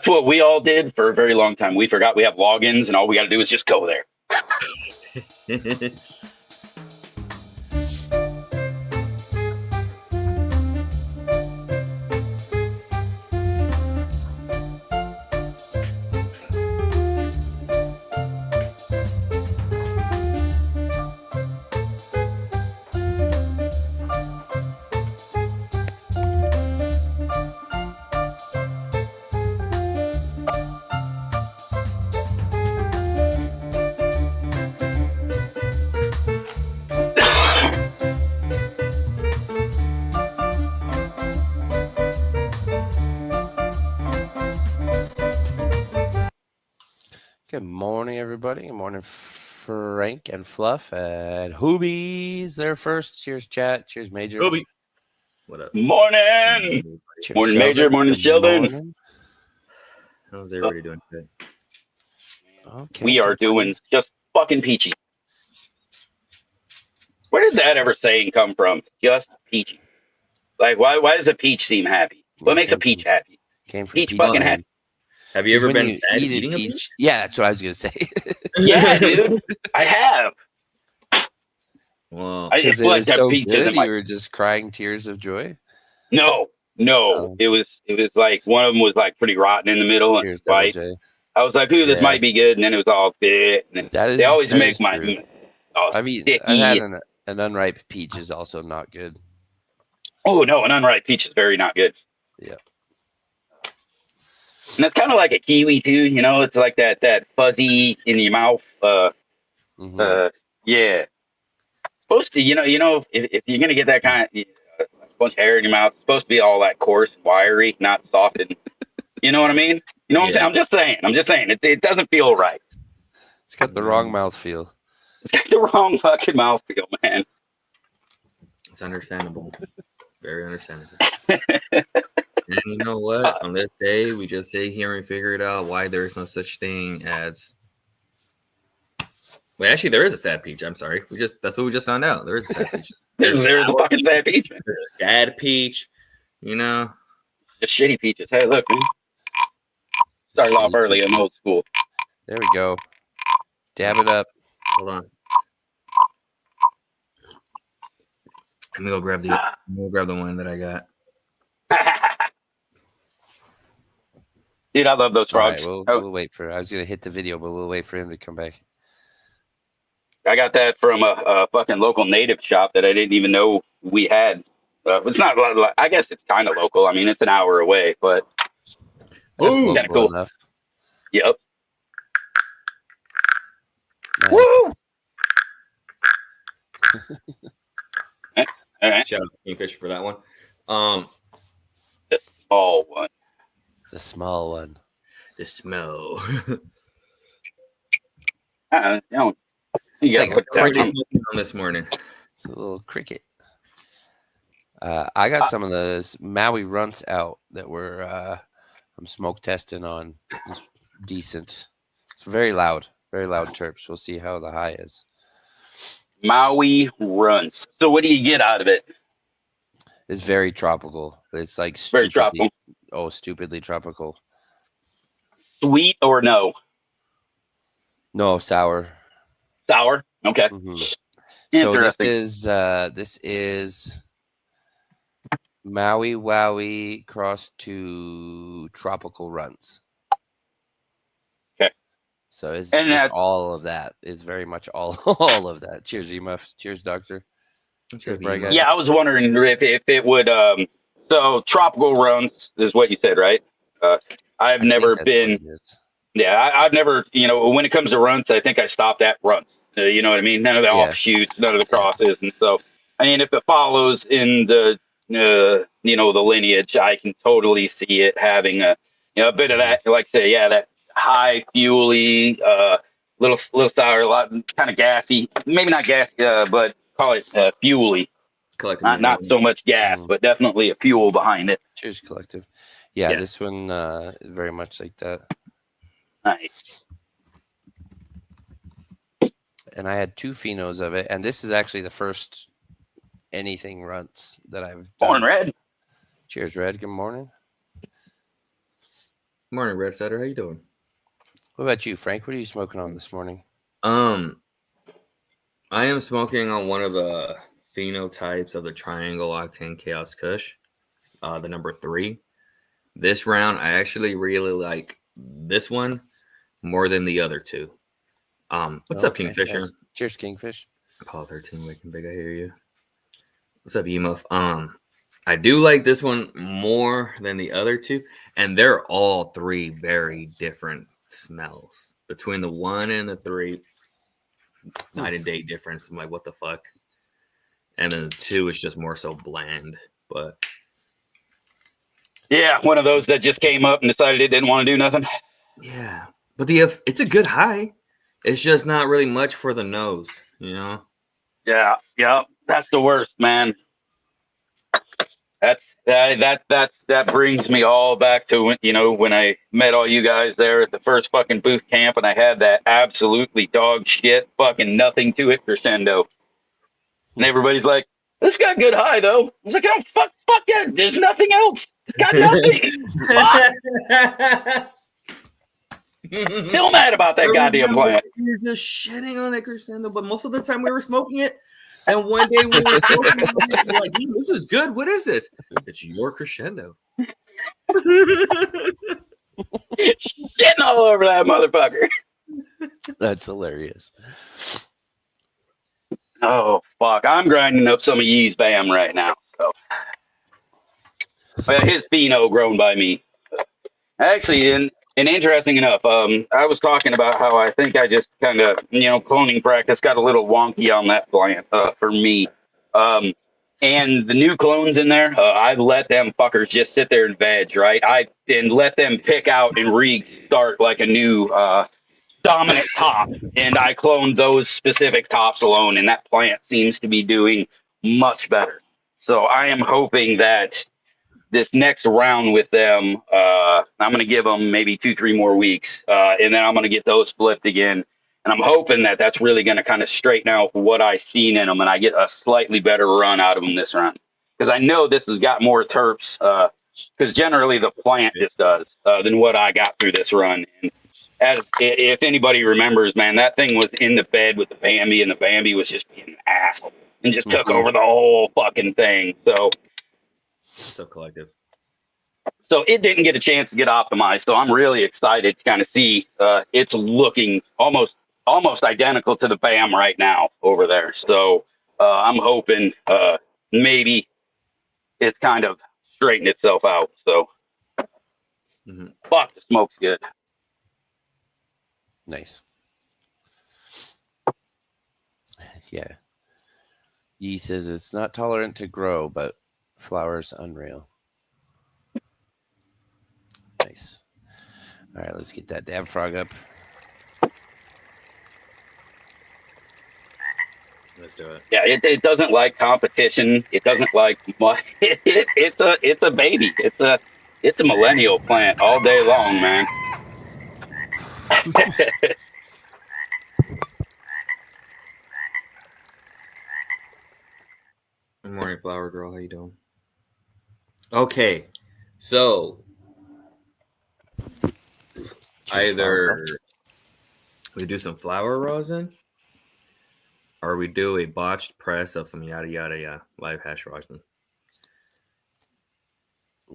That's what we all did for a very long time. We forgot we have logins, and all we got to do is just go there. Good morning, everybody. Good morning, Frank and Fluff and Hoobies. They're first. Cheers, chat. Cheers, Major. Hobie. What up? Morning. Cheers, Morning, Sheldon. Major. Morning, Good Sheldon. morning. How's everybody doing today? Okay, We are doing just fucking peachy. Where did that ever saying come from? Just peachy. Like, why does a peach seem happy? What makes a peach happy? Came from Peach Peach fucking Man. happy. Have you ever When been you sad eat a eating a peach? peach? Yeah, that's what I was gonna say. Yeah, dude. I have. Well, Because it It's was like so peaches good, in my. you were just crying tears of joy. No. Oh. It was like one of them was like pretty rotten in the middle and Cheers, white. Double J. I was like, ooh, this Yeah. might be good, and then it was all bit. And they always make my true. all I've sticky. had an unripe peach is also not good. Oh no, an unripe peach is very not good. Yeah. And it's kind of like a kiwi too, you know. It's like that fuzzy in your mouth. Yeah. Supposed to, you know, if you're gonna get that kind of a bunch of hair in your mouth, it's supposed to be all that coarse and wiry, not soft and. You know what I mean? You know what I'm saying? I'm just saying. It doesn't feel right. It's got the wrong mouthfeel. It's got the wrong fucking mouthfeel, man. it's understandable. Very understandable. And you know what? On this day, we just sit here and figure it out why there is no such thing as. Wait, actually, there is a sad peach. I'm sorry. That's what we just found out. There is a sad peach. There's a fucking sad peach, man. There's a sad peach. You know, just shitty peaches. Hey, look, man. Started off early. I'm old school. There we go. Dab it up. Hold on. Let me go grab the one that I got. Dude, I love those frogs. Right, we'll wait for. I was gonna hit the video, but we'll wait for him to come back. I got that from a fucking local native shop that I didn't even know we had. It's not. I guess it's kind of local. I mean, it's an hour away, but that's kind of cool enough. Yep. Nice. Woo! All right. Shout out to Kingfisher for that one. The small one. The small one. The smell. You know, It's like a cricket on this morning. It's a little cricket. I got some of those Maui runts out that were I'm smoke testing on. It's decent. It's very loud chirps. We'll see how the high is. Maui runs. So what do you get out of it? It's very tropical. It's like Very tropical. Oh, stupidly tropical. Sweet or no? No, sour. Sour. Okay. Mm-hmm. Interesting. So this is Maui Wowie cross to tropical runs. Okay. So it's all of that. It's very much all of that. Cheers, E-Muffs. Cheers, Doctor. Cheers, Bright. Yeah, I was wondering if it would. So tropical runs is what you said, right? I've never been. Yeah, I've never. You know, when it comes to runs, I think I stopped at runs. You know what I mean? None of the offshoots, none of the crosses, and so I mean, if it follows in the you know, the lineage, I can totally see it having a bit of that. Like say, that high fuely, little sour, a lot kind of gassy. Maybe not gassy, but call it fuely. Not so much gas, but definitely a fuel behind it. Cheers, Collective. Yeah, this one very much like that. Nice. And I had 2 phenos of it, and this is actually the first anything runts that I've done. Born Red. Cheers, Red. Good morning. Morning, Red Setter. How you doing? What about you, Frank? What are you smoking on this morning? I am smoking on one of the phenotypes of the Triangle Octane Chaos Kush, the number 3. This round, I actually really like this one more than the other two. What's up, Kingfisher? Nice. Cheers, Kingfish. Apollo 13 waking big. I hear you. What's up, Emuff? I do like this one more than the other two, and they're all 3 very different smells. Between the 1 and the 3, night and day difference. I'm like, what the fuck? And then the 2 is just more so bland. But Yeah, one of those that just came up and decided it didn't want to do nothing. yeah, but it's a good high. It's just not really much for the nose, you know. Yeah, that's the worst, man. That brings me all back to when I met all you guys there at the first fucking booth camp, and I had that absolutely dog shit, fucking nothing to it crescendo, and everybody's like, "This got good high though." I was like, "Oh fuck yeah, there's nothing else. It's got nothing." Fuck. Still mad about that goddamn plant. We were just shitting on that crescendo, but most of the time we were smoking it. And one day we were smoking it, we're like, "This is good. What is this?" It's your crescendo. Shitting all over that motherfucker. That's hilarious. Oh fuck! I'm grinding up some of Yee's Bam right now. So, his Pheno grown by me. Actually, and interesting enough, I was talking about how I think I just kind of, cloning practice got a little wonky on that plant for me. And the new clones in there, I let them fuckers just sit there and veg, right? And let them pick out and restart like a new dominant top. And I cloned those specific tops alone, and that plant seems to be doing much better. So I am hoping that this next round with them, I'm going to give them maybe 2-3 more weeks, and then I'm going to get those flipped again. And I'm hoping that that's really going to kind of straighten out what I seen in them, and I get a slightly better run out of them this round. Because I know this has got more terps, because generally the plant just does, than what I got through this run. And if anybody remembers, man, that thing was in the bed with the Bambi, and the Bambi was just being an asshole and just took over the whole fucking thing. So collective. So it didn't get a chance to get optimized. So I'm really excited to kind of see it's looking almost identical to the BAM right now over there. So I'm hoping maybe it's kind of straightened itself out. So fuck, the smoke's good. Nice. Yeah. Yee says it's not tolerant to grow, but flowers unreal. Nice. All right, let's get that damn frog up. Let's do it. Yeah, it doesn't like competition. It doesn't like much. It's a baby. It's a millennial plant all day long, man. Good morning, Flower Girl. How you doing? Okay, so either we do some flower rosin, or we do a botched press of some yada yada live hash rosin.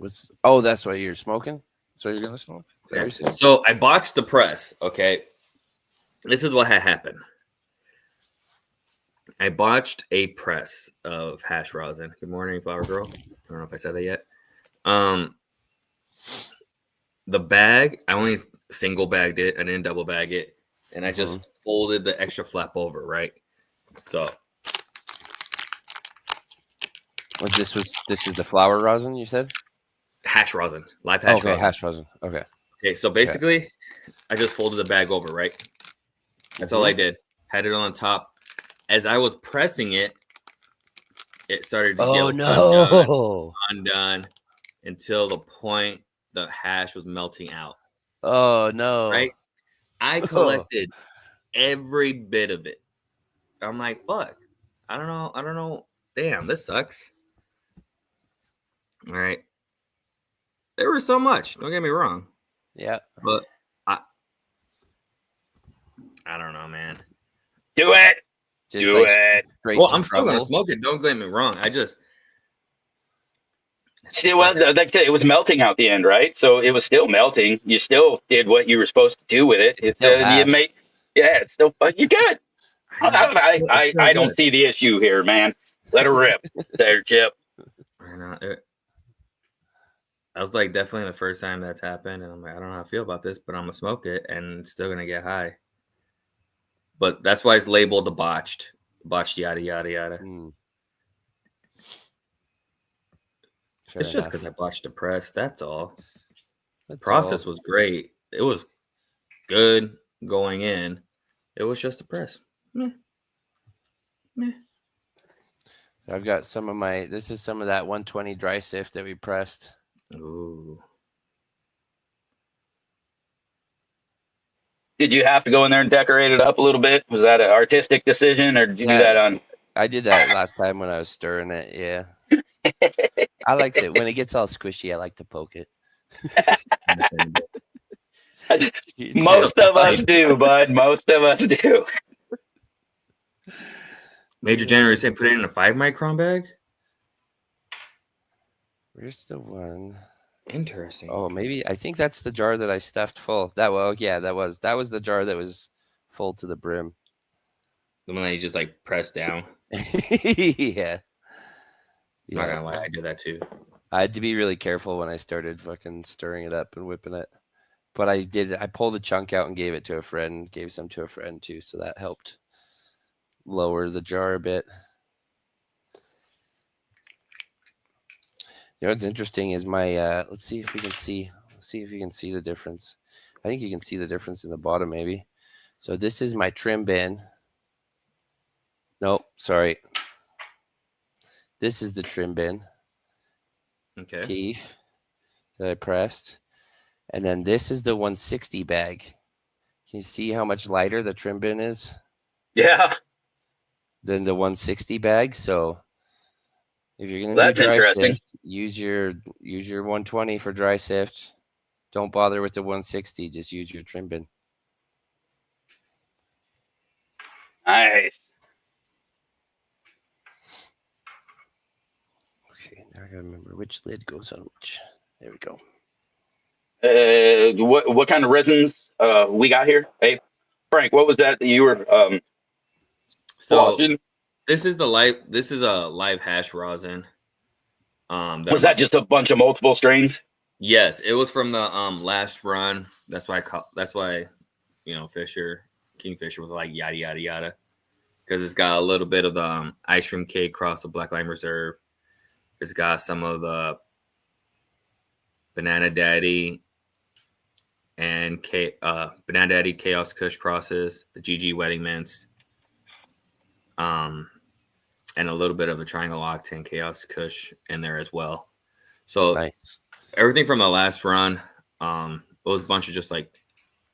That's why you're smoking? That's why you're gonna smoke? Yeah. So I botched the press. Okay, this is what had happened. I botched a press of hash rosin. Good morning, Flower Girl. I don't know if I said that yet. The bag, I only single bagged it. I didn't double bag it, and I just folded the extra flap over, right? So, this is the flower rosin you said? Hash rosin, live hash rosin. Hash rosin. Okay. Okay, so basically, I just folded the bag over, right? That's all I did. Had it on top. As I was pressing it, it started to get undone until the point the hash was melting out. Oh no! Right? I collected every bit of it. I'm like, fuck. I don't know. Damn, this sucks. All right. There was so much. Don't get me wrong. Yeah. But I don't know, man. Do it. Just Do it. straight Well, to I'm still gonna trouble. smoke it. Don't get me wrong. See, well, like I said, it was melting out the end, right? So it was still melting. You still did what you were supposed to do with it. It's still You hash. made, yeah, it's still, you're good. I know it's still I don't good. see the issue here, man. Let her rip, there, Chip. I know. I was like, definitely the first time that's happened, and I'm like, I don't know how I feel about this, but I'm gonna smoke it, and it's still gonna get high. But that's why it's labeled the botched, yada yada yada. It's just because I botched the press. That's all. The process was great. It was good going in. It was just a press. Meh. I've got some of my. This is some of that 120 dry sift that we pressed. Ooh. Did you have to go in there and decorate it up a little bit? Was that an artistic decision, or did you do that on? I did that last time when I was stirring it. Yeah. I like that when it gets all squishy. I like to poke it. Most of us do, bud. Most of us do. Major January saying put it in a 5-micron bag. Where's the one? Interesting. Oh, maybe I think that's the jar that I stuffed full. That was the jar that was full to the brim. The one that you just like press down. Yeah. I'm not gonna lie, I did that too. I had to be really careful when I started fucking stirring it up and whipping it. But I pulled a chunk out and gave it to a friend, gave some to a friend too, so that helped lower the jar a bit. You know what's interesting is my let's see if you can see the difference. I think you can see the difference in the bottom maybe. So this is my trim bin. Nope, sorry. This is the trim bin. Okay. Keef that I pressed. And then this is the 160 bag. Can you see how much lighter the trim bin is? Yeah. Than the 160 bag. So if you're gonna That's do dry interesting. sift, use your 120 for dry sift. Don't bother with the 160. Just use your trim bin. Nice. Okay, now I gotta remember which lid goes on which. There we go. What kind of resins we got here? Hey, Frank, what was that you were washing? This is a live hash rosin. Was that just a bunch of multiple strains? Yes, it was from the last run. That's why Kingfisher was like yada yada yada, because it's got a little bit of the ice cream cake cross the Black Lime Reserve. It's got some of the Banana Daddy and Banana Daddy Chaos Kush crosses, the GG Wedding Mints, and a little bit of the Triangle Octane Chaos Kush in there as well. So nice. Everything from the last run, it was a bunch of just like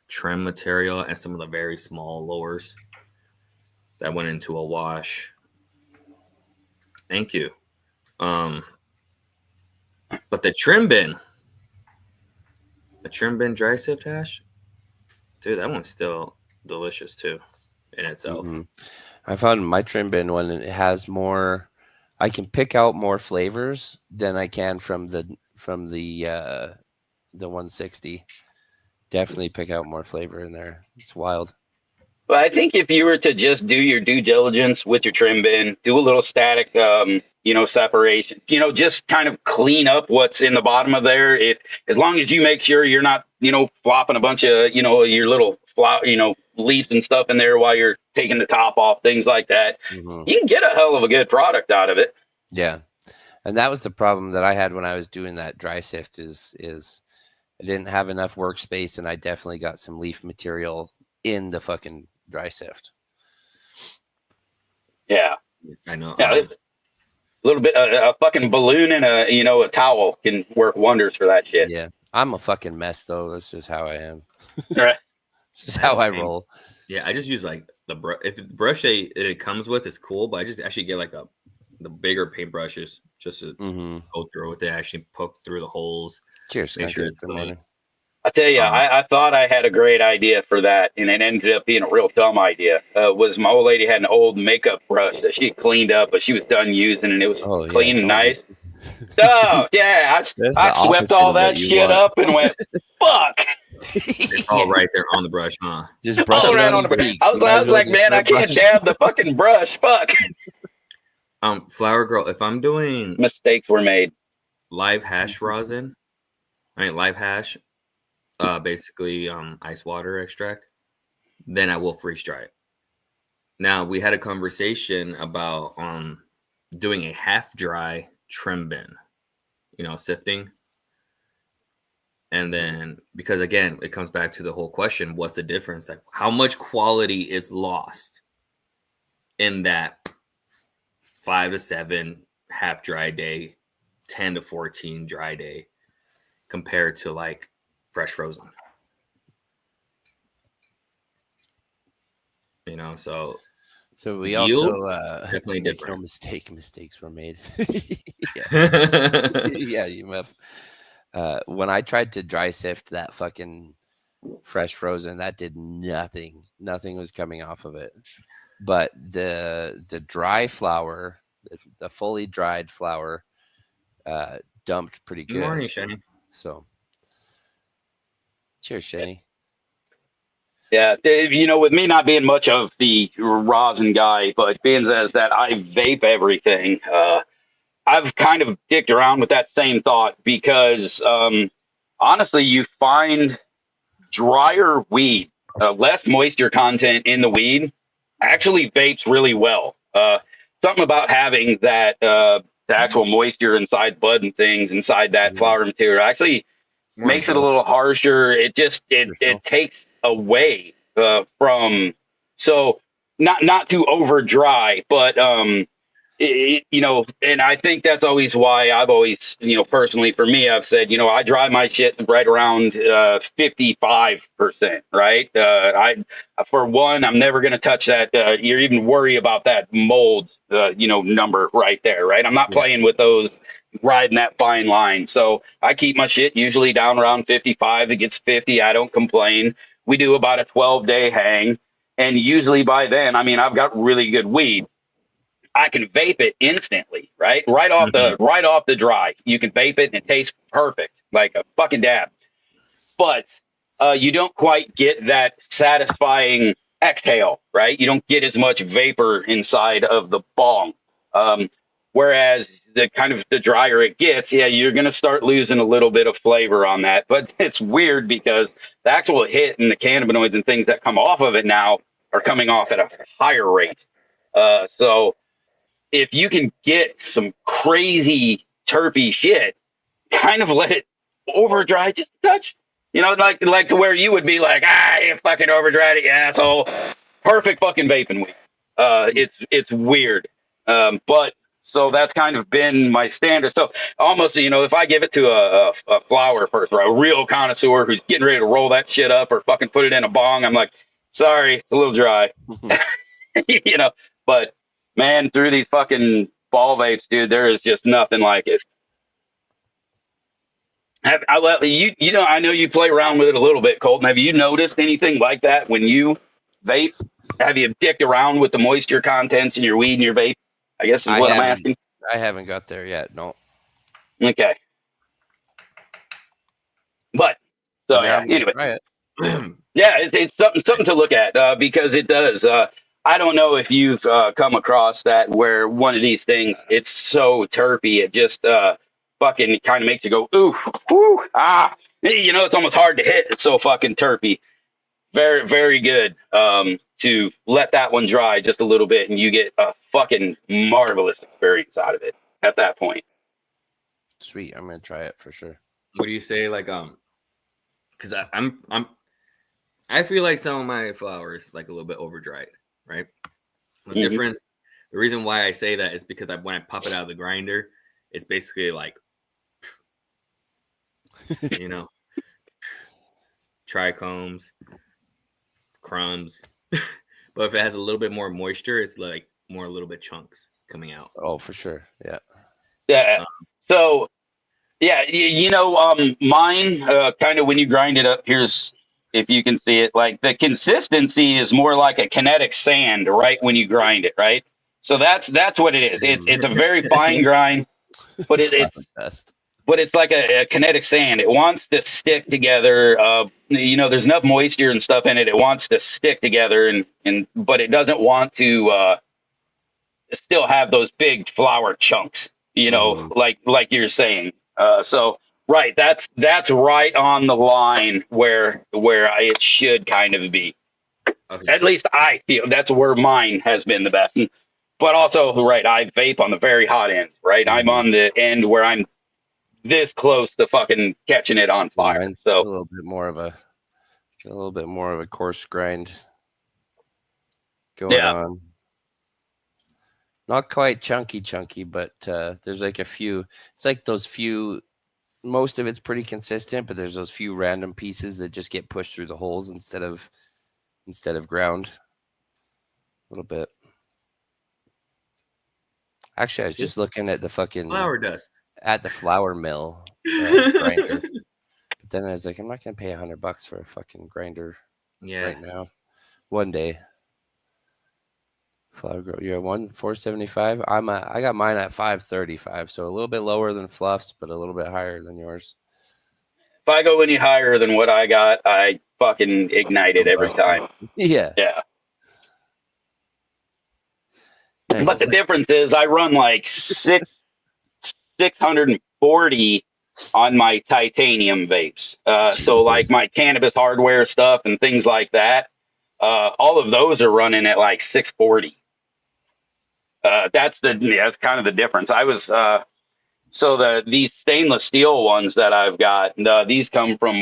trim material and some of the very small lowers that went into a wash. Thank you. But the trim bin dry sift hash, dude, that one's still delicious too in itself. Mm-hmm. I found my trim bin one, and it has more. I can pick out more flavors than I can from the 160. Definitely pick out more flavor in there. It's wild. Well, I think if you were to just do your due diligence with your trim bin, do a little static, separation, just kind of clean up what's in the bottom of there. As long as you make sure you're not, flopping a bunch of, your little leaves and stuff in there while you're taking the top off, things like that, Mm-hmm. you can get a hell of a good product out of it. Yeah. And that was the problem that I had when I was doing that dry sift is I didn't have enough workspace, and I definitely got some leaf material in the fucking dry sift. Yeah. I know. Yeah, a little bit, a fucking balloon and a towel can work wonders for that shit. Yeah. I'm a fucking mess though. That's just how I am. Right. This is how I roll. Yeah, I just use like the brush. If the brush it comes with is cool, but I just actually get like the bigger paintbrushes just to go through with it, actually poke through the holes. Cheers. Make sure it's good clean. morning. I tell you, I thought I had a great idea for that, and it ended up being a real dumb idea. Was my old lady had an old makeup brush that she cleaned up, but she was done using, and it was Oh yeah, clean and don't nice. use. Oh yeah, That's I the swept opposite all of what that you shit want. up and went, fuck. It's all Yeah, right there on the brush, huh? just brush All it right on on his the brush. cheeks. I You was, might I as was well like, just man, I start can't brushing. dab the fucking brush. Fuck. Flower Girl, if I'm doing Mistakes were made. live hash rosin, live hash, basically ice water extract, then I will freeze dry it. Now we had a conversation about doing a half dry trim bin, sifting. And then because again, it comes back to the whole question, what's the difference? Like how much quality is lost in that 5 to 7 half dry day, 10 to 14 dry day compared to like fresh frozen? So we Yield also definitely make no different. mistake, mistakes were made. Yeah, yeah, you have. When I tried to dry sift that fucking fresh frozen, that did nothing. Nothing was coming off of it. But the dry flour, the fully dried flour, dumped pretty Good morning, good. Shane. So, cheers, Shenny. Yeah, with me not being much of the rosin guy, but being as that I vape everything, I've kind of dicked around with that same thought because honestly, you find drier weed, less moisture content in the weed, actually vapes really well. Something about having that the actual moisture inside bud and things inside that flower material actually Morning, makes it a Joe. little harsher. It just For sure. it takes away from so not to over dry, but and I think that's always why I've always, personally for me, I've said, I dry my shit right around 55%, right? For one, I'm never going to touch that. You even worry about that mold, number right there, right? I'm not Yeah. playing with those, riding that fine line. So I keep my shit usually down around 55. It gets 50. I don't complain. We do about a 12-day hang. And usually by then, I mean, I've got really good weed. I can vape it instantly, right? Right off the dry. You can vape it and it tastes perfect, like a fucking dab. But you don't quite get that satisfying exhale, right? You don't get as much vapor inside of the bong. Um, whereas the drier it gets, yeah, you're gonna start losing a little bit of flavor on that. But it's weird because the actual hit and the cannabinoids and things that come off of it now are coming off at a higher rate. So if you can get some crazy terpy shit, kind of let it over dry just a touch. Like to where you would be like, you fucking over dried it, you asshole. Perfect fucking vaping weed. It's weird. But so that's kind of been my standard. So almost, if I give it to a flower person or a real connoisseur who's getting ready to roll that shit up or fucking put it in a bong, I'm like, sorry, it's a little dry. But man, through these fucking ball vapes, dude, there is just nothing like it. I know you play around with it a little bit, Colton. Have you noticed anything like that when you vape? Have you dicked around with the moisture contents in your weed and your vape? I guess is I what I'm haven't. asking. I haven't got there yet. No. Okay, but so I mean, yeah. I'm gonna Anyway, try it. yeah, it's something to look at because it does. I don't know if you've come across that where one of these things it's so terpy it just fucking kind of makes you go ooh whoo ah. It's almost hard to hit. It's so fucking terpy. Very very good. To let that one dry just a little bit and you get a fucking marvelous experience out of it at that point. Sweet. I'm gonna try it for sure. What do you say? Like, because I feel like some of my flowers like a little bit over dried, right? The difference, the reason why I say that is because when I pop it out of the grinder, it's basically like, trichomes, crumbs. But if it has a little bit more moisture, it's like a little bit chunks coming out. Oh, for sure. Yeah. Yeah. So Yeah, mine kind of when you grind it up. Here's if you can see it. Like the consistency is more like a kinetic sand, right? When you grind it, right? So that's what it is. It's a very fine grind, but Flower dust. it's like a kinetic sand. It wants to stick together. There's enough moisture and stuff in it. It wants to stick together, and but it doesn't want to still have those big flour chunks. Hmm. Like you're saying. So right, that's right on the line where it should kind of be. Okay. At least I feel that's where mine has been the best. But also, right, I vape on the very hot end. Right, I'm Hmm. on the end where I'm this close to fucking catching it on Yeah, fire. mine's a So little bit more of a coarse grind going yeah, on. Not quite chunky, but there's like a few. It's like those few. Most of it's pretty consistent, but there's those few random pieces that just get pushed through the holes instead of ground. A little bit. Actually, I was just looking at the Flower dust. flour mill grinder, but then I was like, I'm not gonna pay $100 for a fucking grinder Yeah. right now. One day. Flour grow. You're 475. I got mine at 535, so a little bit lower than Fluff's, but a little bit higher than yours. if I go any higher than what I got, I fucking ignite it every time. Yeah. Yeah. Nice. But the difference is I run like 640 on my titanium vapes. So like my cannabis hardware stuff and things like that, all of those are running at like 640. That's kind of the difference. I was so these stainless steel ones that I've got, these come from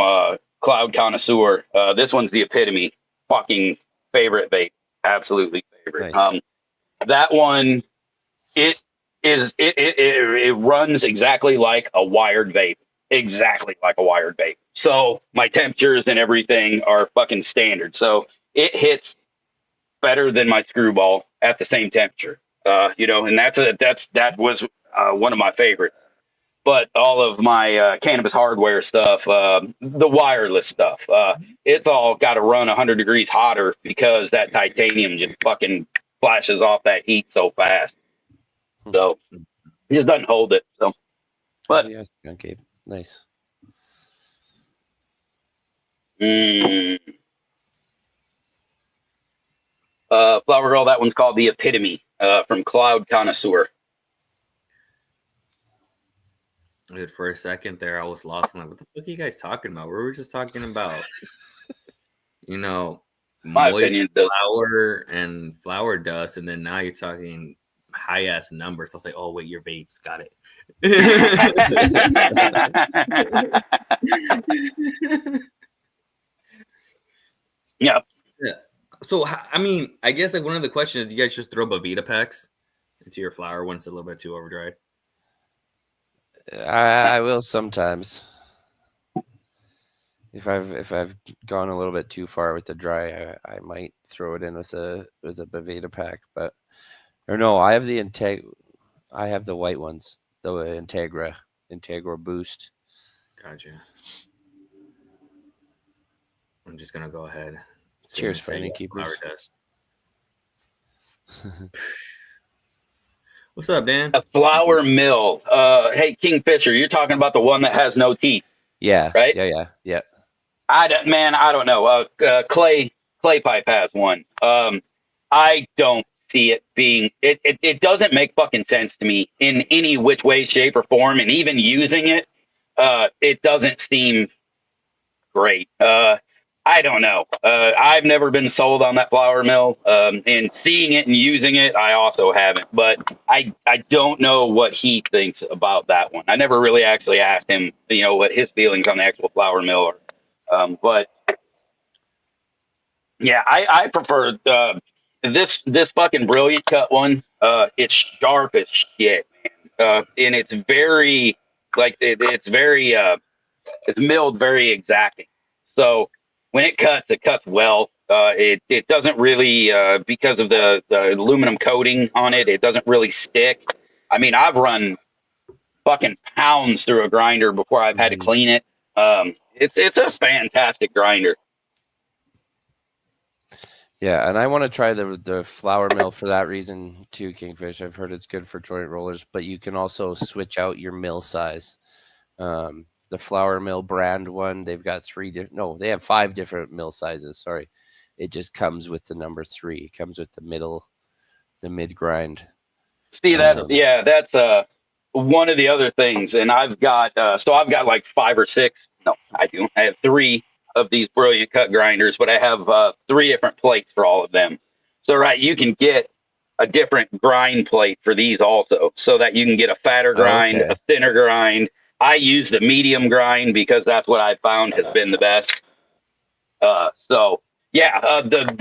Cloud Connoisseur. This one's the epitome. Fucking favorite vape. Absolutely favorite. Nice. That one, it it runs exactly like a wired vape. Exactly like a wired vape. So my temperatures and everything are fucking standard. So it hits better than my screwball at the same temperature. And that was one of my favorites. But all of my cannabis hardware stuff, the wireless stuff, it's all got to run 100 degrees hotter because that titanium just fucking flashes off that heat so fast. So it just doesn't hold it. So, but Okay, nice. Flower Girl, that one's called the Epitome from Cloud Connoisseur. Dude, for a second there, I was lost. I'm like, what the fuck are you guys talking about? We were just talking about, My moist opinion, flour and flour dust, and then now you're talking high ass numbers. I was like, oh wait, your vapes got it. yeah. Yeah. So I mean, I guess like one of the questions is, do you guys just throw Bavita packs into your flour when it's a little bit too overdried? I will sometimes. If I've gone a little bit too far with the dry, I might throw it in with a Bavita pack. But or no, I have I have the white ones, the Integra Boost. Gotcha. I'm just gonna go ahead. Cheers, Fighting Keepers. Flour dust. What's up, Dan? A flour mill. Hey, Kingfisher, you're talking about the one that has no teeth. Yeah. Right? Yeah. I don't know. Clay Pipe has one. I don't see it being. It doesn't make fucking sense to me in any which way, shape, or form. And even using it, it doesn't seem great. I don't know. I've never been sold on that flour mill. And seeing it and using it, I also haven't. But I don't know what he thinks about that one. I never really actually asked him, what his feelings on the actual flour mill are. But yeah, I prefer this fucking brilliant cut one. It's sharp as shit, man. And it's very it's very it's milled very exacting. So when it cuts well. It doesn't really because of the aluminum coating on it. It doesn't really stick. I mean, I've run fucking pounds through a grinder before I've had to clean it. It's a fantastic grinder. Yeah, and I want to try the flour mill for that reason too, Kingfish. I've heard it's good for joint rollers, but you can also switch out your mill size. The flour mill brand one, they've got they have 5 different mill sizes. Sorry, it just comes with the number 3. It comes with the mid grind. See that's one of the other things, and I've got like 5 or 6. No, I do. I have 3 of these Brilliant Cut grinders, but I have 3 different plates for all of them. So right, you can get a different grind plate for these also, so that you can get a fatter grind, a thinner grind. I use the medium grind because that's what I found has been the best. The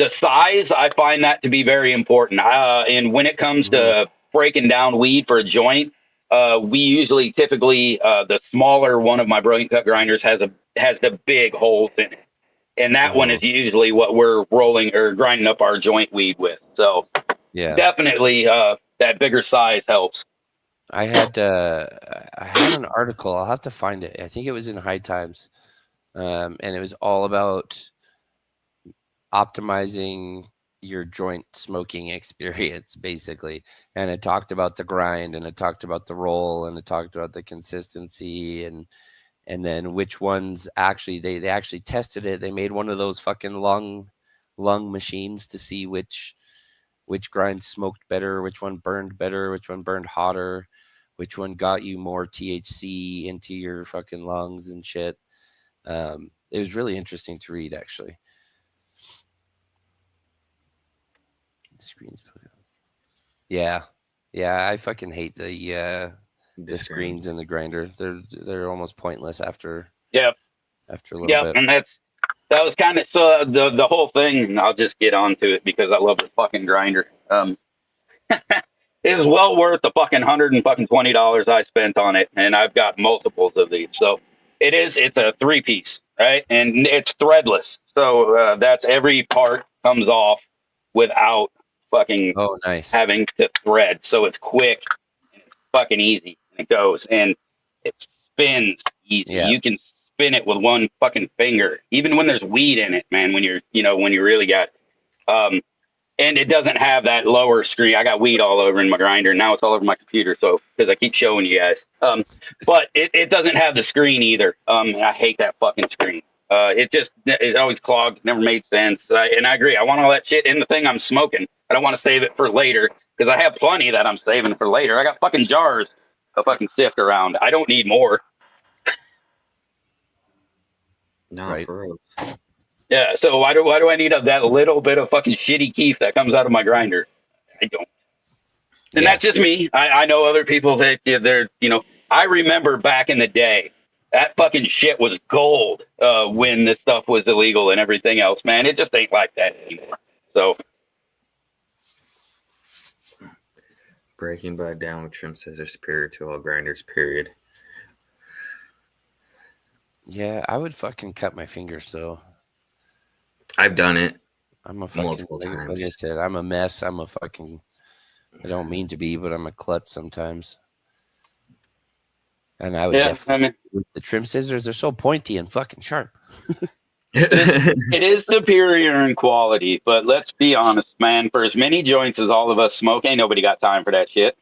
size, I find that to be very important. And when it comes to breaking down weed for a joint, we typically the smaller one of my Brilliant Cut grinders has the big holes in it, and that one is usually what we're rolling or grinding up our joint weed with. So definitely that bigger size helps. I had an article. I'll have to find it. I think it was in High Times, and it was all about optimizing your joint smoking experience, basically. And it talked about the grind, and it talked about the roll, and it talked about the consistency, and then which ones actually they actually tested it. They made one of those fucking lung machines to see which grind smoked better, which one burned better, which one burned hotter, which one got you more THC into your fucking lungs and shit. It was really interesting to read, actually. Screens. Yeah. I fucking hate the screens in the grinder. They're almost pointless after. Yep. After a little bit. And that was kind of the whole thing. And I'll just get onto it because I love this fucking grinder. Is well worth the fucking $120 I spent on it, and I've got multiples of these. So it's a 3-piece, right? And it's threadless. So that's every part comes off without fucking having to thread. So it's quick and it's fucking easy. And it goes and it spins easy. You can spin it with one fucking finger, even when there's weed in it, man. When you really got and it doesn't have that lower screen. I got weed all over in my grinder. Now it's all over my computer. So, because I keep showing you guys. But it doesn't have the screen either. I hate that fucking screen. It always clogged. Never made sense. And I agree. I want all that shit in the thing I'm smoking. I don't want to save it for later because I have plenty that I'm saving for later. I got fucking jars of fucking sift around. I don't need more. No, for real. Yeah, so why do I need that little bit of fucking shitty keef that comes out of my grinder? I don't. And that's just me. I know other people that they're, I remember back in the day, that fucking shit was gold when this stuff was illegal and everything else, man. It just ain't like that anymore. So. Breaking Bud down with trim scissors superior to all grinders, period. Yeah, I would fucking cut my fingers though. I've done it. I'm a fucking multiple times. Like I said, I'm a mess. I don't mean to be, but I'm a klutz sometimes. And I would definitely with the trim scissors, they're so pointy and fucking sharp. It is superior in quality, but let's be honest, man. For as many joints as all of us smoke, ain't nobody got time for that shit.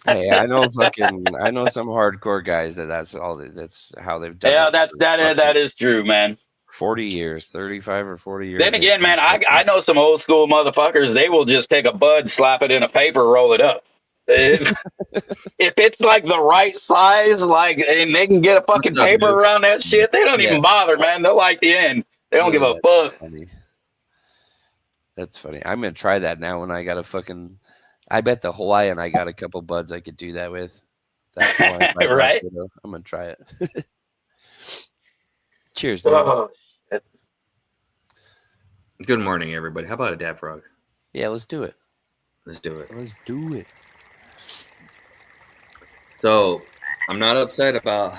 Hey, I know some hardcore guys that's how they've done it. Yeah, that is true, man. 40 years, 35 or 40 years. Then again, man, I know some old school motherfuckers. They will just take a bud, slap it in a paper, roll it up. If it's like the right size, and they can get a fucking paper around that shit, they don't even bother, man. They'll like the end. They don't give a fuck. That's funny. I'm gonna try that now when I got a fucking. I bet the Hawaiian I got a couple buds I could do that with. Right? I'm gonna try it. Cheers, dude. Oh, good morning, everybody. How about a dab frog? Yeah, let's do it. Let's do it. Let's do it. So, I'm not upset about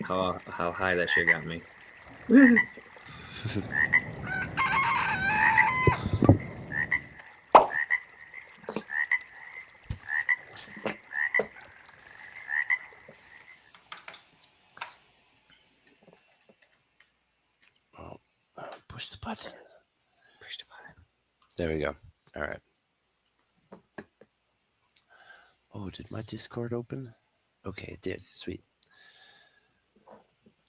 how high that shit got me. Push the button. Push the button. There we go. All right. Oh, did my Discord open? Okay, it did. Sweet.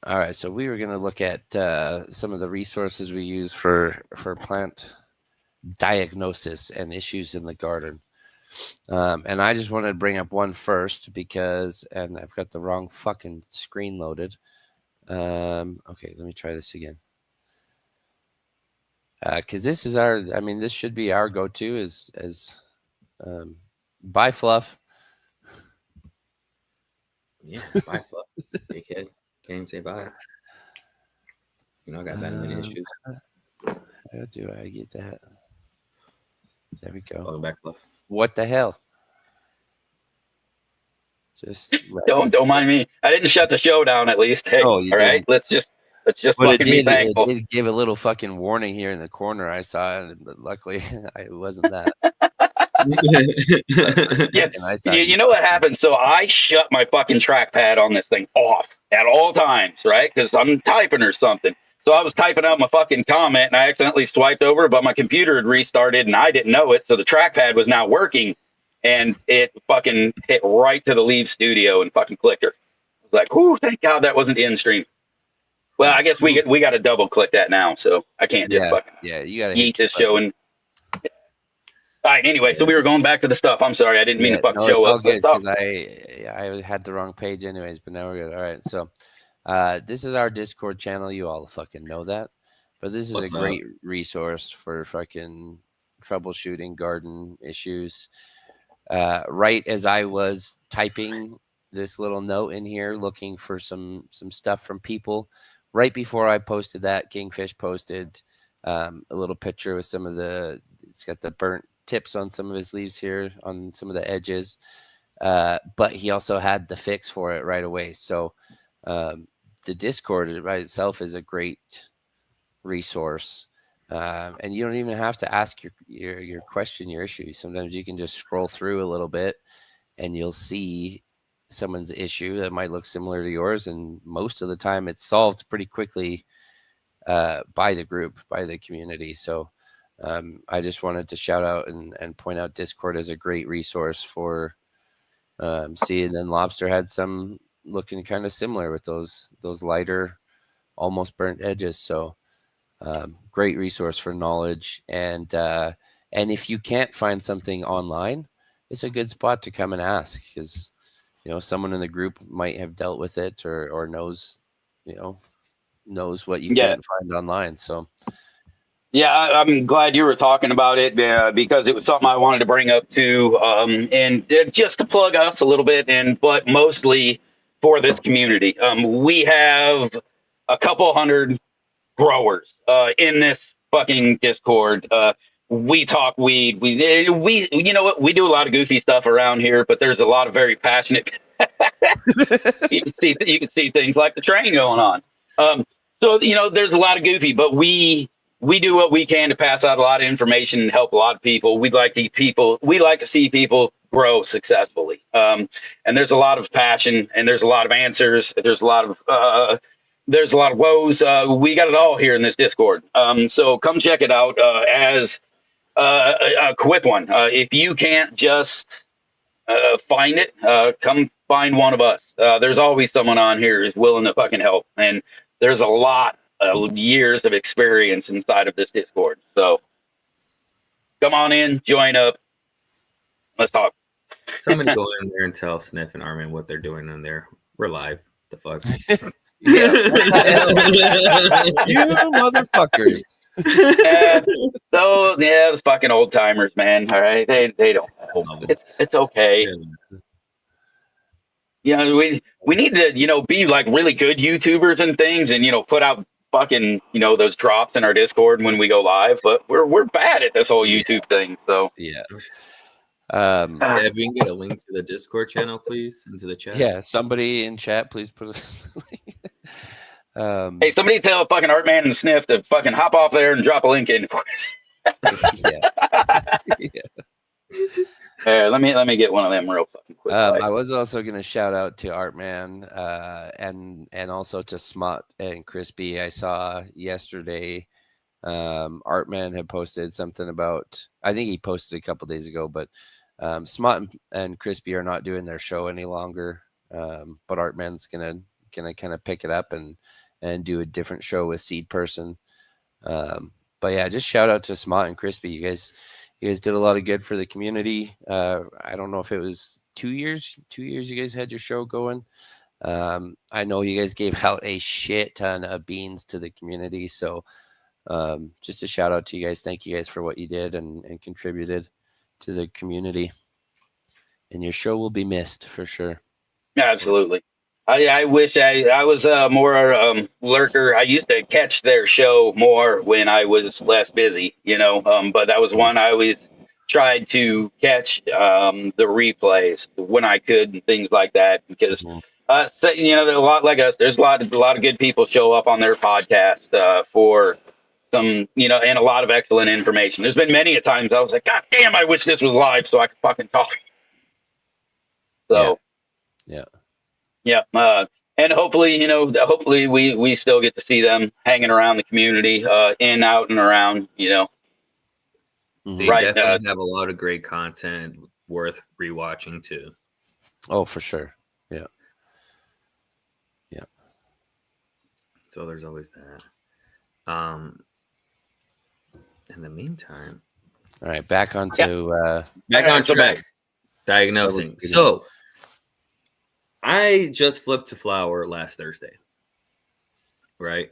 All right, so we were going to look at some of the resources we use for plant diagnosis and issues in the garden. And I just wanted to bring up one first because, and I've got the wrong fucking screen loaded. Okay, let me try this again. Because this is this should be our go-to as buy fluff. Yeah, bye, Fluff. Dickhead. Can't even say bye. You know, I got that many issues. How do I get that? There we go. Welcome back, Fluff. What the hell? Just Don't mind me. I didn't shut the show down. At least, hey, Oh, you all right. didn't. Let's just But fucking be it thankful. did give a little fucking warning here in the corner. I saw it, but luckily it wasn't that. Yeah, And I thought you know what happened? So I shut my fucking trackpad on this thing off at all times, right? Because I'm typing or something. So I was typing out my fucking comment and I accidentally swiped over, but my computer had restarted and I didn't know it. So the trackpad was now working and it fucking hit right to the Leave Studio and fucking clicked her. I was like, "Ooh, thank God that wasn't the end stream." Well, I guess we got to double click that now, so I can't just fucking you gotta yeet this show and. All right. Anyway, so we were going back to the stuff. I'm sorry, I didn't mean to fucking show it's all up. good because I had the wrong page anyways, but now we're good. All right, so this is our Discord channel. You all fucking know that, but this is a great resource for fucking troubleshooting garden issues. Right as I was typing this little note in here, looking for some stuff from people, right before I posted that, Kingfish posted a little picture with some of it's got the burnt tips on some of his leaves here on some of the edges, but he also had the fix for it right away. So the Discord by itself is a great resource, and you don't even have to ask your question, your issue. Sometimes you can just scroll through a little bit and you'll see someone's issue that might look similar to yours, and most of the time it's solved pretty quickly by the group, by the community. So I just wanted to shout out and point out Discord as a great resource for seeing. And Lobster had some looking kind of similar with those lighter, almost burnt edges. So great resource for knowledge. And if you can't find something online, it's a good spot to come and ask, because someone in the group might have dealt with it or knows what you couldn't find online. So. Yeah, I'm glad you were talking about it because it was something I wanted to bring up too, and just to plug us a little bit, but mostly for this community. We have a couple hundred growers in this fucking Discord. We talk weed. We you know what? We do a lot of goofy stuff around here, but there's a lot of very passionate. you can see things like the train going on. So there's a lot of goofy, but we do what we can to pass out a lot of information and help a lot of people. We like to see people grow successfully. And there's a lot of passion and there's a lot of answers. There's a lot of woes. We got it all here in this Discord. So come check it out as a quick one. If you can't just find it, come find one of us. There's always someone on here who's willing to fucking help. And there's a lot of years of experience inside of this Discord. So come on in, join up. Let's talk. Somebody go in there and tell Sniff and Armin what they're doing in there. We're live. The fuck? Yeah. You motherfuckers. The fucking old timers, man. All right, they don't know. It's okay. We need to be like really good YouTubers and things, and put out fucking those drops in our Discord when we go live. But we're bad at this whole YouTube thing. So yeah. If we can get a link to the Discord channel, please, into the chat. Yeah, somebody in chat, please put hey, somebody tell fucking Artman and Sniff to fucking hop off there and drop a link in for us. Yeah. Let me get one of them real fucking quick. I was also going to shout out to Artman and also to Smut and Crispy. I saw yesterday Artman had posted something about, I think he posted a couple days ago, but Smut and Crispy are not doing their show any longer. But Artman's gonna kind of pick it up and do a different show with Seed Person. But yeah, just shout out to Smut and Crispy. You guys did a lot of good for the community. I don't know if it was 2 years you guys had your show going. I know you guys gave out a shit ton of beans to the community. So just a shout out to you guys. Thank you guys for what you did and contributed to the community. And your show will be missed for sure. Absolutely. I wish I was more lurker. I used to catch their show more when I was less busy, but that was one I always tried to catch the replays when I could and things like that because so, there's a lot like us. There's a lot of good people show up on their podcast for some, and a lot of excellent information. There's been many a times I was like, God damn, I wish this was live so I could fucking talk. So yeah. And hopefully, hopefully we still get to see them hanging around the community, in, out, and around, They definitely have a lot of great content worth rewatching too. Oh, for sure. Yeah. So there's always that. In the meantime, all right, back on track. Diagnosing. So I just flipped to flower last Thursday, right?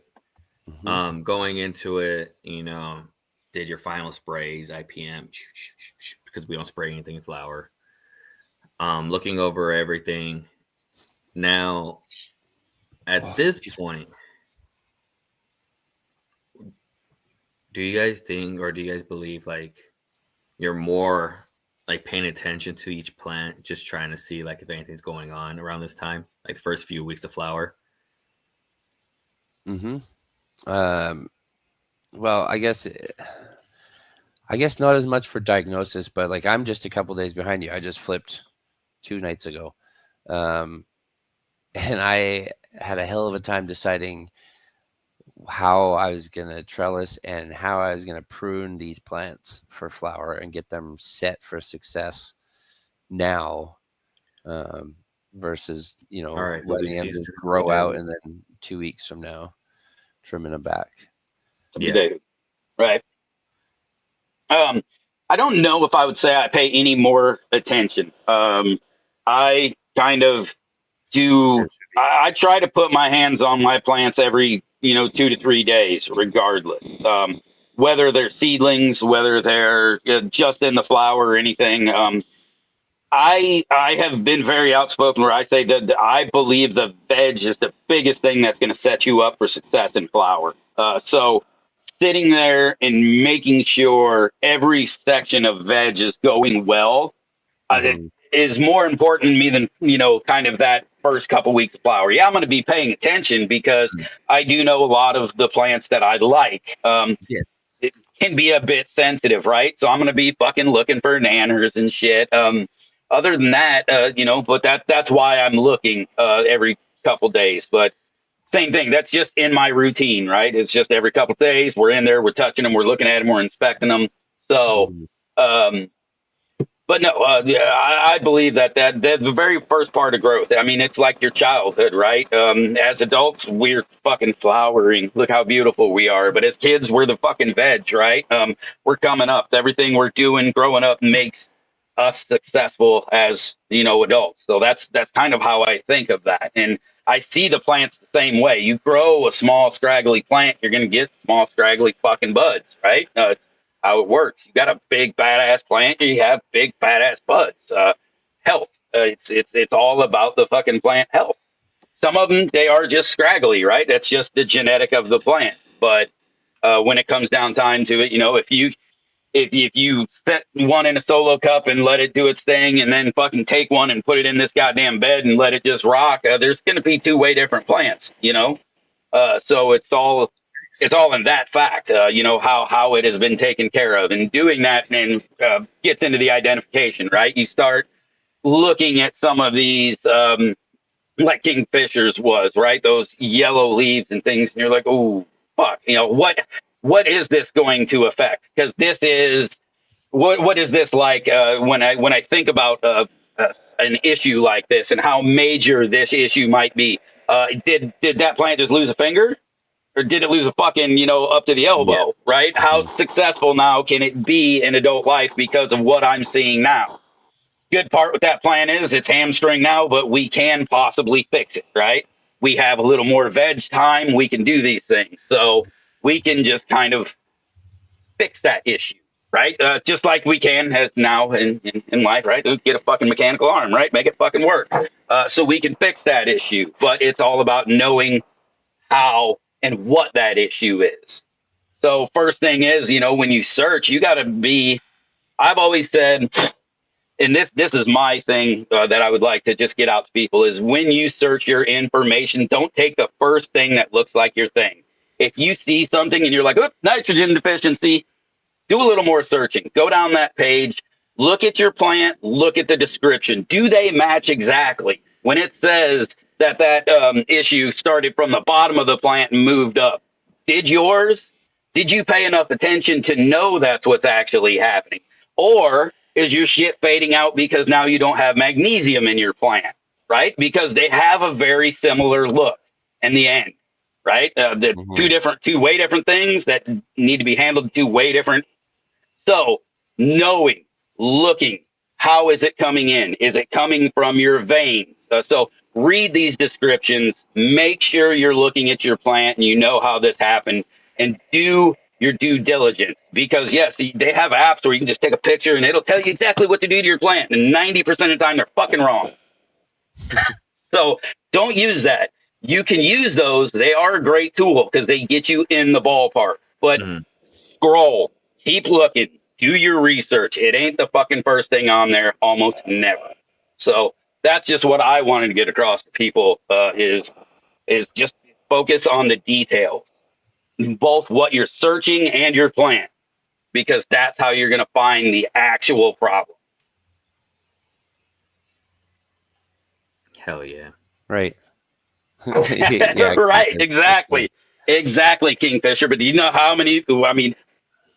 Going into it, did your final sprays, IPM, because we don't spray anything in flower. Looking over everything. Now, at this point, do you guys think, or do you guys believe, like, you're more like paying attention to each plant, just trying to see like if anything's going on around this time, like the first few weeks of flower? Well, I guess not as much for diagnosis, but like I'm just a couple days behind you. I just flipped 2 nights ago, and I had a hell of a time deciding how I was going to trellis and how I was going to prune these plants for flower and get them set for success now, versus, letting them just grow out and then 2 weeks from now trimming them back. Yeah. Right. I don't know if I would say I pay any more attention. I kind of do. I try to put my hands on my plants every 2 to 3 days, regardless. Whether they're seedlings, whether they're just in the flower or anything. I have been very outspoken where I say that I believe the veg is the biggest thing that's going to set you up for success in flower. So sitting there and making sure every section of veg is going well, it is more important to me than, kind of that first couple weeks of flower. Yeah, I'm going to be paying attention because I do know a lot of the plants that I like. It can be a bit sensitive, right? So I'm going to be fucking looking for nanners and shit. Other than that, but that's why I'm looking every couple days. But same thing. That's just in my routine, right? It's just every couple of days we're in there, we're touching them, we're looking at them, we're inspecting them. So, but no, I believe that the very first part of growth. I mean, it's like your childhood, right? As adults, we're fucking flowering. Look how beautiful we are. But as kids, we're the fucking veg, right? We're coming up. Everything we're doing, growing up, makes us successful as adults. So that's kind of how I think of that. And I see the plants the same way. You grow a small scraggly plant, you're going to get small scraggly fucking buds, right? It's how it works. You got a big badass plant, you have big badass buds. Health. It's all about the fucking plant health. Some of them, they are just scraggly, right? That's just the genetic of the plant. But when it comes down time to it, if you set one in a solo cup and let it do its thing and then fucking take one and put it in this goddamn bed and let it just rock, there's going to be 2 way different plants, so it's all in that fact, how it has been taken care of, and doing that and gets into the identification, right? You start looking at some of these, like Kingfishers was, right? Those yellow leaves and things. And you're like, oh, fuck, what is this going to affect? Because this is what is this like when I think about an issue like this and how major this issue might be. Did that plant just lose a finger? Or did it lose a fucking, up to the Yeah. elbow, right? How successful now can it be in adult life because of what I'm seeing now? Good part with that plan is it's hamstring now, but we can possibly fix it, right? We have a little more veg time. We can do these things. So we can just kind of fix that issue, right? Just like we can as now in life, right? Get a fucking mechanical arm, right? Make it fucking work. So we can fix that issue, but it's all about knowing how and what that issue is. So first thing is, when you search, you got to be. I've always said, and this is my thing that I would like to just get out to people is when you search your information, don't take the first thing that looks like your thing. If you see something and you're like, "Oop, nitrogen deficiency," do a little more searching. Go down that page, look at your plant, look at the description. Do they match exactly? When it says that issue started from the bottom of the plant and moved up, did yours? Did you pay enough attention to know that's what's actually happening? Or is your shit fading out because now you don't have magnesium in your plant, right? Because they have a very similar look in the end, right? The two way different things that need to be handled two way different. So knowing, looking, how is it coming in? Is it coming from your veins? So read these descriptions, make sure you're looking at your plant and you know how this happened, and do your due diligence. Because yes, they have apps where you can just take a picture and it'll tell you exactly what to do to your plant. And 90% of the time they're fucking wrong. So don't use that. You can use those. They are a great tool because they get you in the ballpark. But scroll, keep looking, do your research. It ain't the fucking first thing on there, almost never. So that's just what I wanted to get across to people is just focus on the details, both what you're searching and your plant, because that's how you're going to find the actual problem. Hell yeah. Right. Yeah, right. Exactly, Kingfisher. But do you know how many? I mean,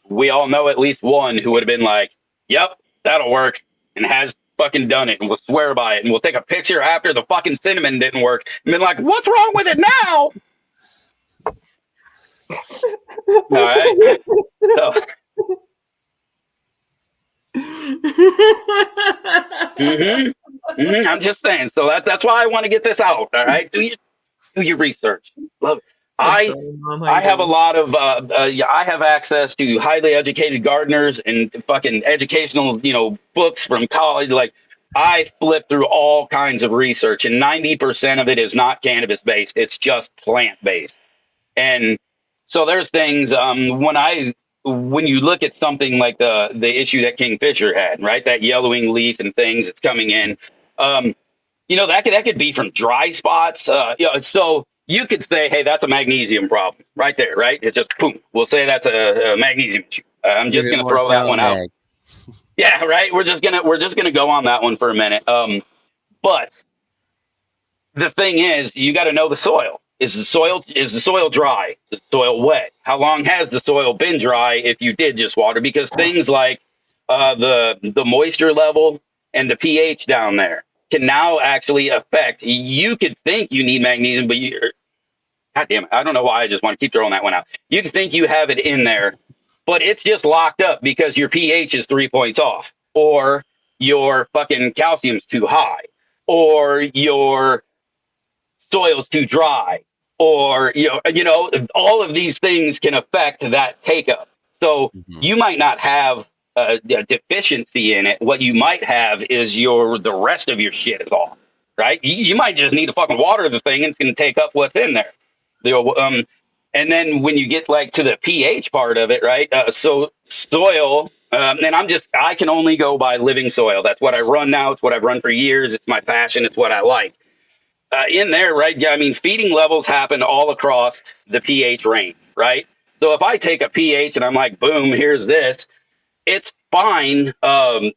we all know at least one who would have been like, "Yep, that'll work," and has fucking done it, and will swear by it, and will take a picture after the fucking cinnamon didn't work, and been like, "What's wrong with it now?" All right. So, I'm just saying. So that's why I want to get this out. All right. Do your research. Love. I have a lot of I have access to highly educated gardeners and fucking educational books from college. Like I flip through all kinds of research, and 90% of it is not cannabis based. It's just plant based. And so there's things when you look at something like the issue that Kingfisher had, right? That yellowing leaf and things that's coming in. That could be from dry spots. So you could say, hey, that's a magnesium problem right there, right? It's just boom. We'll say that's a magnesium issue. I'm just gonna throw that one out. Yeah, right. We're just gonna go on that one for a minute. But the thing is, you got to know the soil. Is the soil dry? Is the soil wet? How long has the soil been dry if you did just water? Because things like the moisture level and the pH down there can now actually affect. You could think you need magnesium, but God damn it, I don't know why I just want to keep throwing that one out. You can think you have it in there, but it's just locked up because your pH is 3 points off, or your fucking calcium's too high, or your soil's too dry, or all of these things can affect that take up. So you might not have a deficiency in it. What you might have is the rest of your shit is off, right? You might just need to fucking water the thing and it's going to take up what's in there. And then when you get like to the pH part of it, right? So soil, and I can only go by living soil. That's what I run now. It's what I've run for years. It's my passion. It's what I like. In there, right? Yeah, I mean, feeding levels happen all across the pH range, right? So if I take a pH and I'm like, boom, here's this, it's fine. I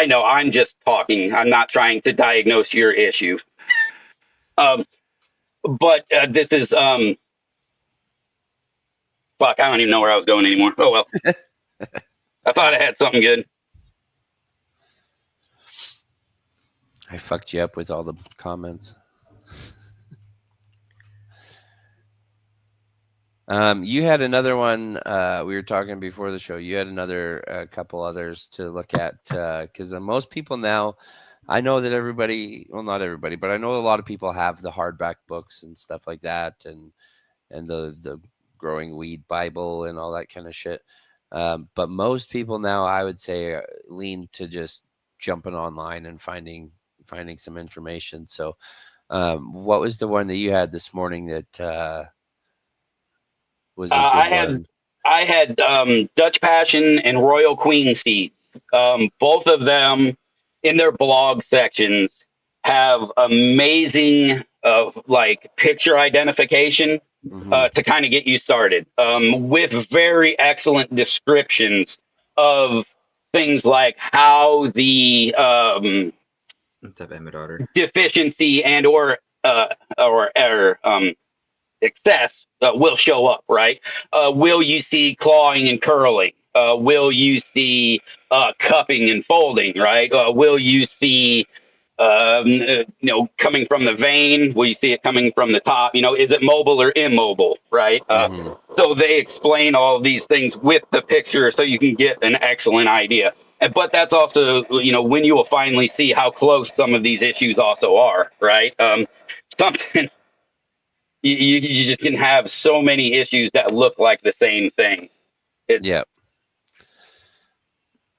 know I'm just talking. I'm not trying to diagnose your issue. But this is, Fuck, I don't even know where I was going anymore. Oh well. I thought I had something good. I fucked you up with all the comments. You had another one. We were talking before the show. You had a couple others to look at because most people now, I know that everybody, well, not everybody, but I know a lot of people have the hardback books and stuff like that, and the Growing Weed Bible and all that kind of shit. But most people now, I would say, lean to just jumping online and finding some information. So, what was the one that you had this morning that was a good one? I had Dutch Passion and Royal Queen seeds. Both of them in their blog sections have amazing like picture identification to kind of get you started with very excellent descriptions of things like how the What's up, Emmett Otter? deficiency and or excess will show up, right? Will you see clawing and curling? Will you see cupping and folding, right? Will you see, coming from the vein? Will you see it coming from the top? Is it mobile or immobile, right? So they explain all of these things with the picture so you can get an excellent idea. But that's also, when you will finally see how close some of these issues also are, right? Something you just can have so many issues that look like the same thing. Yeah.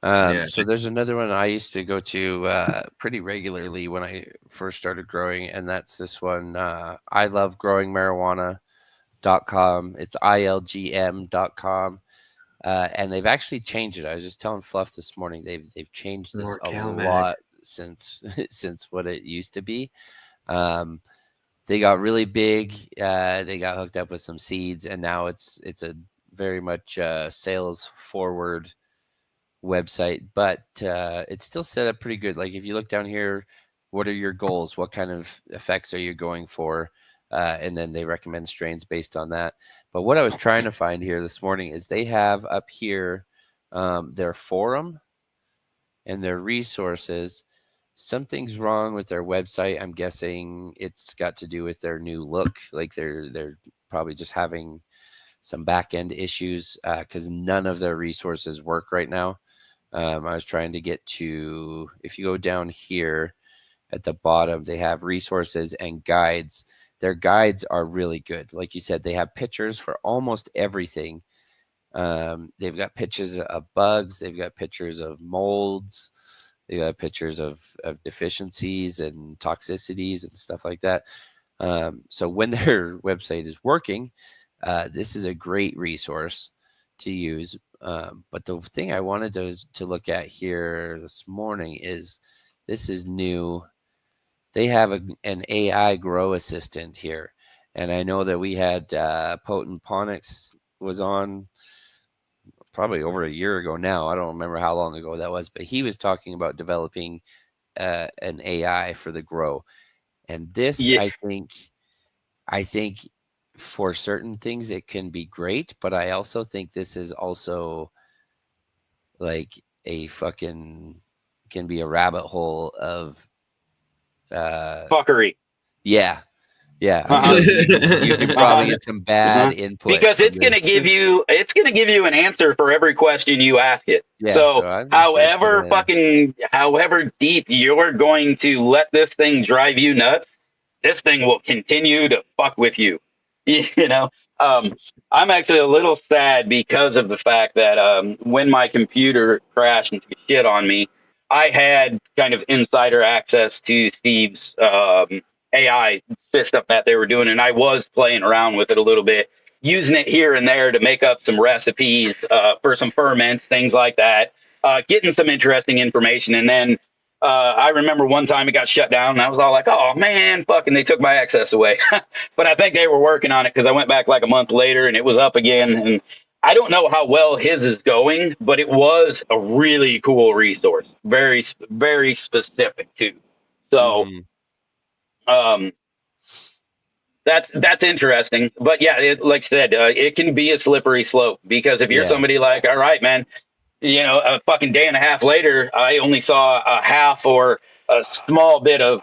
So there's another one I used to go to pretty regularly when I first started growing, and that's this one. I love growing marijuana.com. It's ilgm.com. And they've actually changed it. I was just telling Fluff this morning, they've changed this a lot since what it used to be. They got really big. They got hooked up with some seeds, and now it's a very much sales forward website, but it's still set up pretty good. Like if you look down here, what are your goals? What kind of effects are you going for? And then they recommend strains based on that. But what I was trying to find here this morning is they have up here their forum and their resources. Something's wrong with their website. I'm guessing it's got to do with their new look. Like they're probably just having some back end issues because none of their resources work right now. I was trying to get to, if you go down here at the bottom, they have resources and guides. Their guides are really good. Like you said, they have pictures for almost everything. They've got pictures of bugs. They've got pictures of molds. They got pictures of deficiencies and toxicities and stuff like that. So when their website is working, this is a great resource to use. But the thing I wanted to look at here this morning is this is new. They have an AI grow assistant here. And I know that we had Potent Ponics was on probably over a year ago now. I don't remember how long ago that was, but he was talking about developing an AI for the grow. And this, yeah. I think for certain things it can be great, but I also think this is also like can be a rabbit hole of fuckery. Yeah. You can probably get some bad input because it's going to give you an answer for every question you ask it. Yeah, so however deep you're going to let this thing drive you nuts, this thing will continue to fuck with you. I'm actually a little sad because of the fact that when my computer crashed and took shit on me, I had kind of insider access to Steve's AI system that they were doing, and I was playing around with it a little bit, using it here and there to make up some recipes for some ferments, things like that, getting some interesting information. And then I remember one time it got shut down, and I was all like, oh, man, fucking they took my access away. But I think they were working on it because I went back like a month later, and it was up again. And I don't know how well his is going, but it was a really cool resource, very, very specific, too. So... That's interesting. But yeah, like I said, it can be a slippery slope because if you're Yeah. somebody like, all right, man, a fucking day and a half later, I only saw a half or a small bit of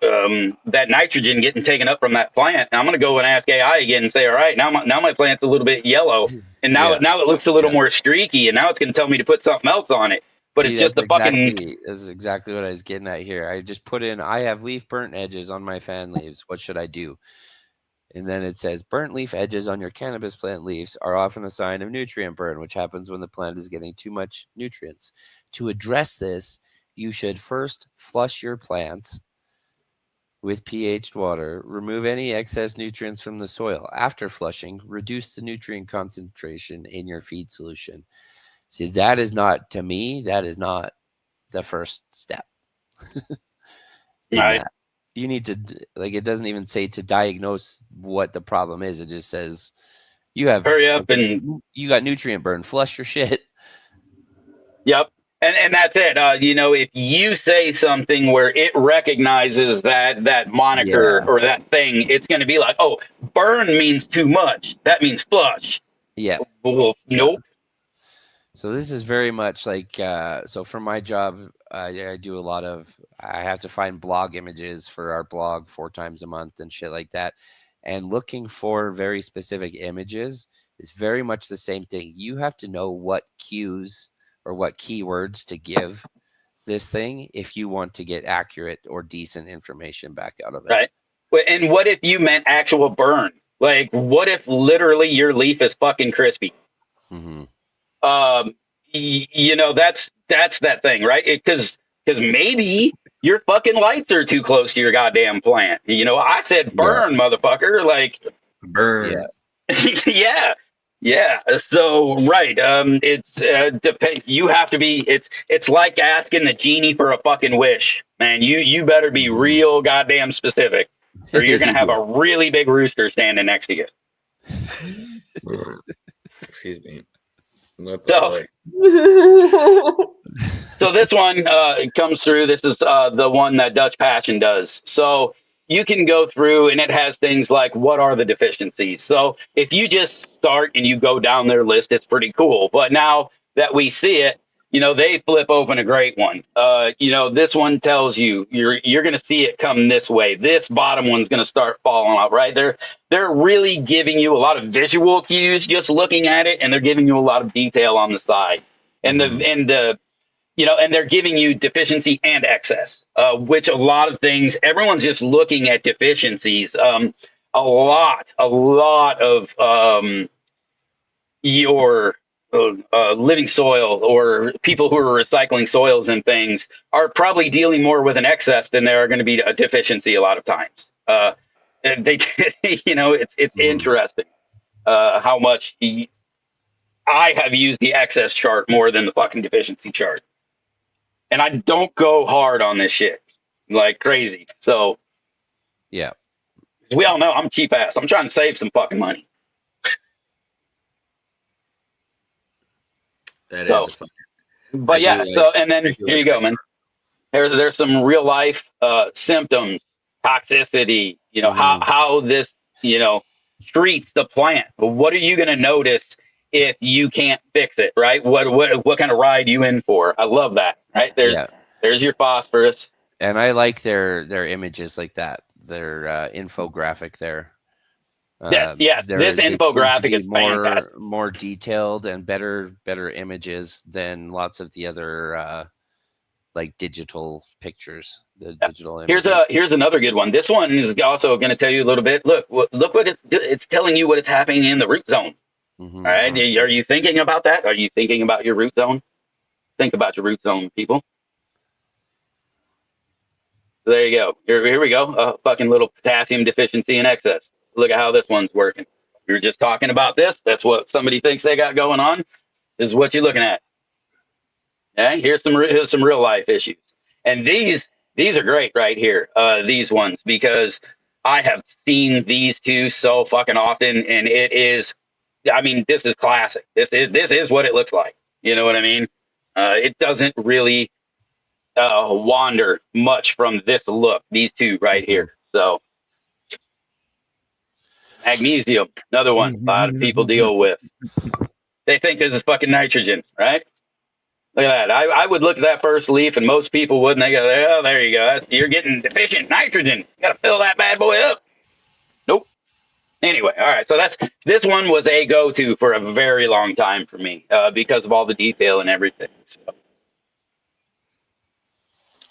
that nitrogen getting taken up from that plant. I'm going to go and ask AI again and say, all right, now my plant's a little bit yellow, and now Yeah. now it looks a little more streaky, and now it's going to tell me to put something else on it. But See, it's just the fucking that's exactly what I was getting at here. I just put in, I have leaf burnt edges on my fan leaves. What should I do? And then it says, burnt leaf edges on your cannabis plant leaves are often a sign of nutrient burn, which happens when the plant is getting too much nutrients. To address this, you should first flush your plants with pH water, remove any excess nutrients from the soil. After flushing, reduce the nutrient concentration in your feed solution. See, that is not, to me, that is not the first step in right. that. You need to, like, it doesn't even say to diagnose what the problem is. It just says you Hurry up and got nutrient burn, flush your shit. yep. And that's it. If you say something where it recognizes that moniker Yeah. or that thing, it's going to be like, oh, burn means too much. That means flush. Yeah. Well, nope. So this is very much like, so for my job, I do a lot of, I have to find blog images for our blog 4 times a month and shit like that. And looking for very specific images is very much the same thing. You have to know what cues or what keywords to give this thing if you want to get accurate or decent information back out of it. Right. And what if you meant actual burn? Like, what if literally your leaf is fucking crispy? Mm-hmm. That's that thing, right? Because maybe your fucking lights are too close to your goddamn plant. I said burn, motherfucker. Like, burn. Yeah. Yeah. So right. It's you have to be. It's like asking the genie for a fucking wish, man. You better be real goddamn specific, or you're gonna have a really big rooster standing next to you. Excuse me. So this one comes through. This is the one that Dutch Passion does. So you can go through and it has things like what are the deficiencies. So if you just start and you go down their list, it's pretty cool. But now that we see it, they flip open a great one. This one tells you you're going to see it come this way. This bottom one's going to start falling out, right? They're really giving you a lot of visual cues just looking at it, and they're giving you a lot of detail on the side. And and they're giving you deficiency and excess, which a lot of things, everyone's just looking at deficiencies. A lot of your living soil or people who are recycling soils and things are probably dealing more with an excess than there are going to be a deficiency a lot of times. It's interesting how much I have used the excess chart more than the fucking deficiency chart. And I don't go hard on this shit like crazy. So yeah, we all know I'm cheap ass. I'm trying to save some fucking money. That so, is. But yeah. So and then here you go, man. There's some real life symptoms, toxicity. How this treats the plant. But what are you going to notice if you can't fix it? Right? What kind of ride you in for? I love that. Right? There's your phosphorus. And I like their images like that. Their infographic there. Yes. This infographic is fantastic. More detailed and better images than lots of the other like digital pictures. The digital images. Here's another good one. This one is also going to tell you a little bit. Look what it's telling you what is happening in the root zone. Mm-hmm. All right. Are you thinking about that? Are you thinking about your root zone? Think about your root zone, people. So there you go. Here we go. A fucking little potassium deficiency in excess. Look at how this one's working. We were just talking about this. That's what somebody thinks they got going on. This is what you're looking at. Okay. Here's some real life issues. And these are great right here. These ones, because I have seen these two so fucking often, and it is, I mean, this is classic. This is what it looks like. You know what I mean? It doesn't really wander much from this look. These two right here. So Magnesium, another one a lot of people deal with. They think this is fucking nitrogen, right? Look at that. I would look at that first leaf, and most people wouldn't. They go, oh, there you go. You're getting deficient nitrogen. You got to fill that bad boy up. Nope. Anyway, all right. So this one was a go-to for a very long time for me because of all the detail and everything. So.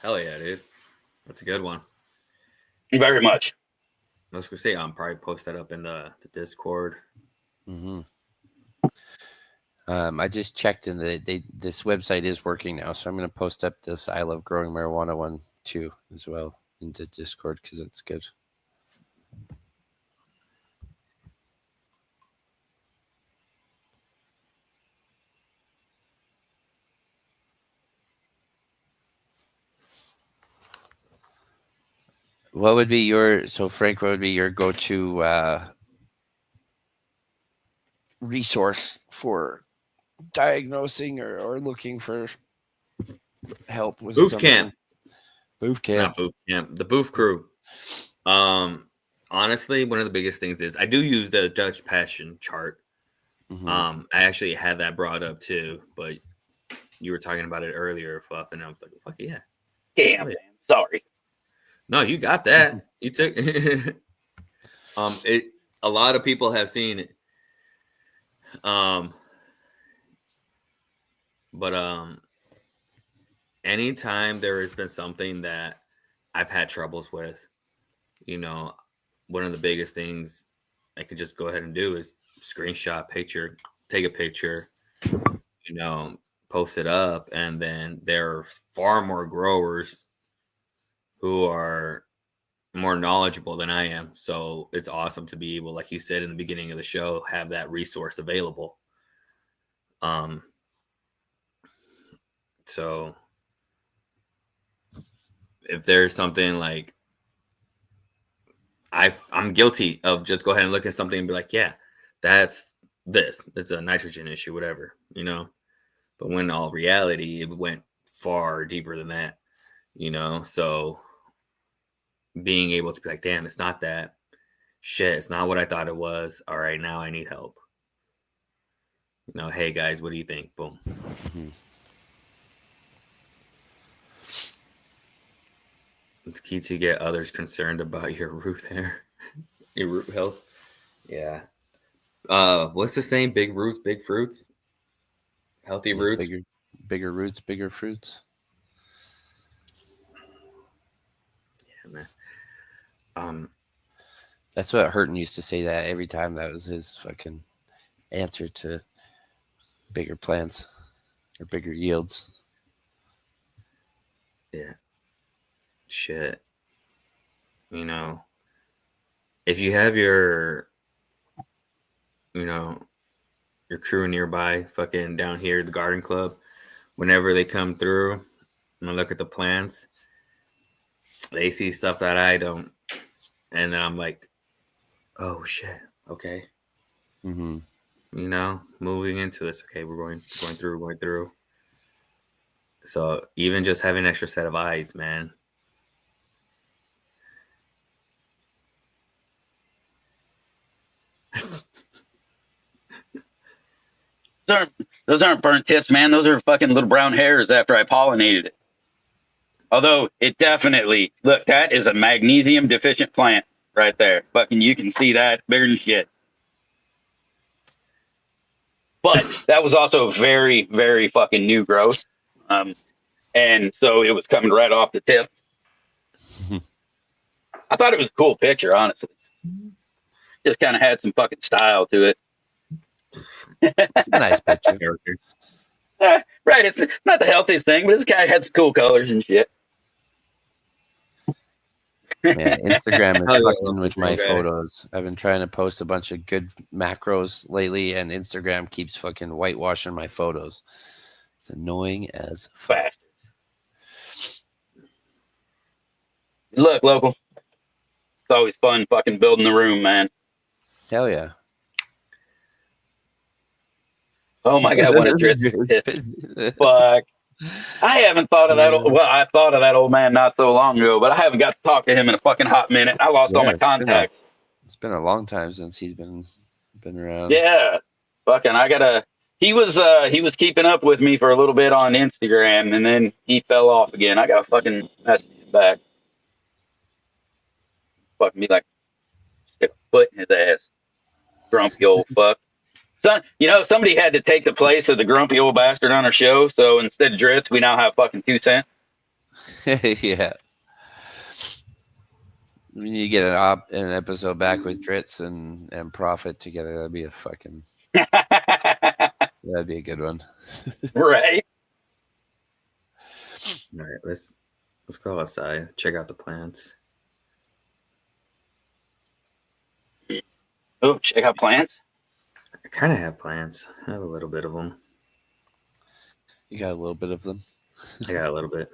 Hell yeah, dude. That's a good one. Very much. I was gonna say I'll probably post that up in the Discord. Mm-hmm. I just checked, and this website is working now, so I'm going to post up this I Love Growing Marijuana one too as well into Discord because it's good. What would be Frank, what would be your go-to resource for diagnosing or looking for help with Booth camp? Booth camp. Not booth camp. The Booth crew. Honestly, one of the biggest things is I do use the Dutch Passion chart. Mm-hmm. I actually had that brought up too, but you were talking about it earlier, Fluff, and I was like, fuck yeah. Damn, sorry. No, you got that. You took it. A lot of people have seen it. But anytime there has been something that I've had troubles with, one of the biggest things I could just go ahead and do is screenshot picture, take a picture, post it up, and then there are far more growers who are more knowledgeable than I am. So it's awesome to be able, like you said in the beginning of the show, have that resource available. So if there's something like I'm guilty of just go ahead and look at something and be like, yeah, that's this. It's a nitrogen issue, whatever, But when in all reality, it went far deeper than that, So being able to be like, damn, it's not that. Shit, it's not what I thought it was. All right, now I need help. Hey guys, what do you think? Boom. Mm-hmm. It's key to get others concerned about your root your root health. Yeah. What's the saying? Big roots, big fruits. Healthy roots. Bigger roots, bigger fruits. Yeah, man. That's what Hurton used to say that every time. That was his fucking answer to bigger plants or bigger yields. Yeah. Shit. If you have your crew nearby, fucking down here, the garden club, whenever they come through and look at the plants, they see stuff that I don't. And then I'm like, oh shit. Okay. Mm-hmm. Moving into this. Okay, we're going through. So even just having an extra set of eyes, man. Those aren't burnt tips, man. Those are fucking little brown hairs after I pollinated it. Although it definitely, look, that is a magnesium deficient plant right there. Fucking, you can see that bigger than shit. But that was also very, very fucking new growth. And so it was coming right off the tip. I thought it was a cool picture, honestly. Just kind of had some fucking style to it. It's a nice picture. Right, it's not the healthiest thing, but this guy had some cool colors and shit. Man, Instagram is fucking with my photos. I've been trying to post a bunch of good macros lately, and Instagram keeps fucking whitewashing my photos. It's annoying as fuck. Look, local. It's always fun fucking building the room, man. Hell yeah. Oh my God, what a drip. Fuck. I haven't thought of that. I thought of that old man not so long ago, but I haven't got to talk to him in a fucking hot minute. I lost all my contacts. It's been a long time since he's been around. Yeah, fucking, He was keeping up with me for a little bit on Instagram, and then he fell off again. I got to fucking message him back. Fucking be like, stick a foot in his ass, grumpy old fuck. Somebody had to take the place of the grumpy old bastard on our show. So instead of Dritz, we now have fucking 2 Cent. Yeah. We need to get an episode back with Dritz and Prophet together. That'd be a fucking. That'd be a good one. Right. All right, let's go outside. Check out the plants. Oh, check out plants. I kind of have plants. I have a little bit of them. You got a little bit of them? I got a little bit.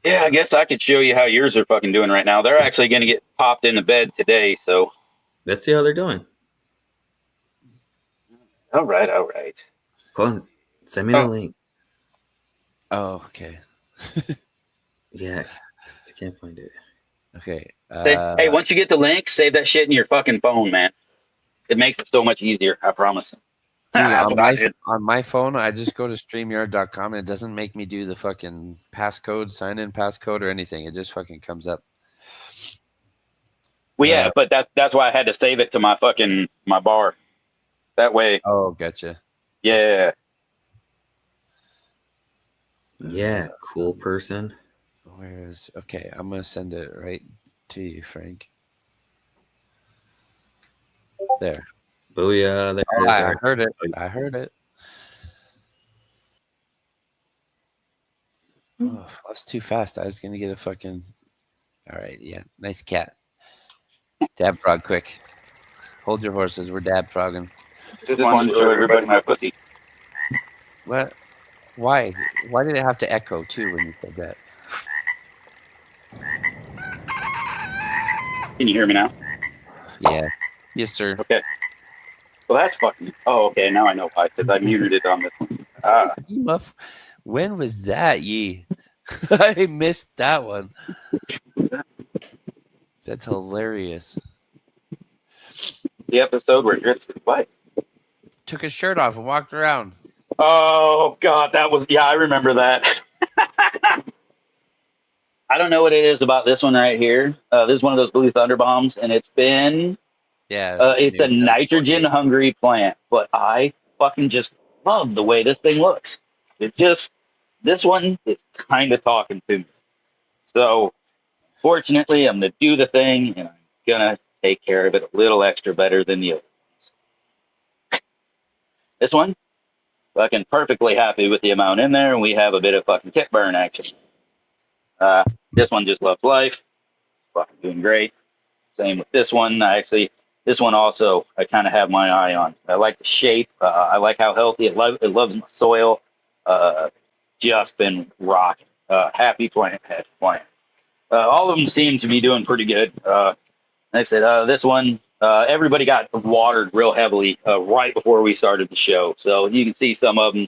Yeah, I guess I could show you how yours are fucking doing right now. They're actually going to get popped into bed today, so. Let's see how they're doing. All right. Go on. Send me the link. Oh, okay. Yeah, I can't find it. Okay. Hey, once you get the link, save that shit in your fucking phone, man. It makes it so much easier, I promise. Dude, on my phone, I just go to StreamYard.com and it doesn't make me do the fucking sign-in passcode or anything. It just fucking comes up. Well, yeah, but that's why I had to save it to my bar. That way. Oh, gotcha. Yeah. Yeah, cool person. Okay, I'm gonna send it right to you, Frank. There. Booyah. There it is. I heard it. Oh, that's too fast. I was gonna get a fucking. All right, yeah, nice cat. Dab frog, quick. Hold your horses. We're dab frogging. Just wanted to show everybody my pussy. What? Why? Why did it have to echo too when you said that? Can you hear me now? Yeah. Yes, sir. Okay. Well, that's fucking. Oh, okay. Now I know why, because I muted it on this one. When was that, ye? I missed that one. That's hilarious. The episode where Dritz what? Took his shirt off and walked around. Oh God, I remember that. I don't know what it is about this one right here. This is one of those blue thunder bombs, and it's been. Yeah. It's a nitrogen hungry plant, but I fucking just love the way this thing looks. This one is kind of talking to me. So, fortunately, I'm going to do the thing, and I'm going to take care of it a little extra better than the other ones. This one, fucking perfectly happy with the amount in there, and we have a bit of fucking tip burn action. This one just loves life. Fucking doing great. Same with this one. This one also, I kind of have my eye on. I like the shape. I like how healthy it loves my soil. Just been rocking. Happy plant. All of them seem to be doing pretty good. I said, this one, everybody got watered real heavily right before we started the show. So you can see some of them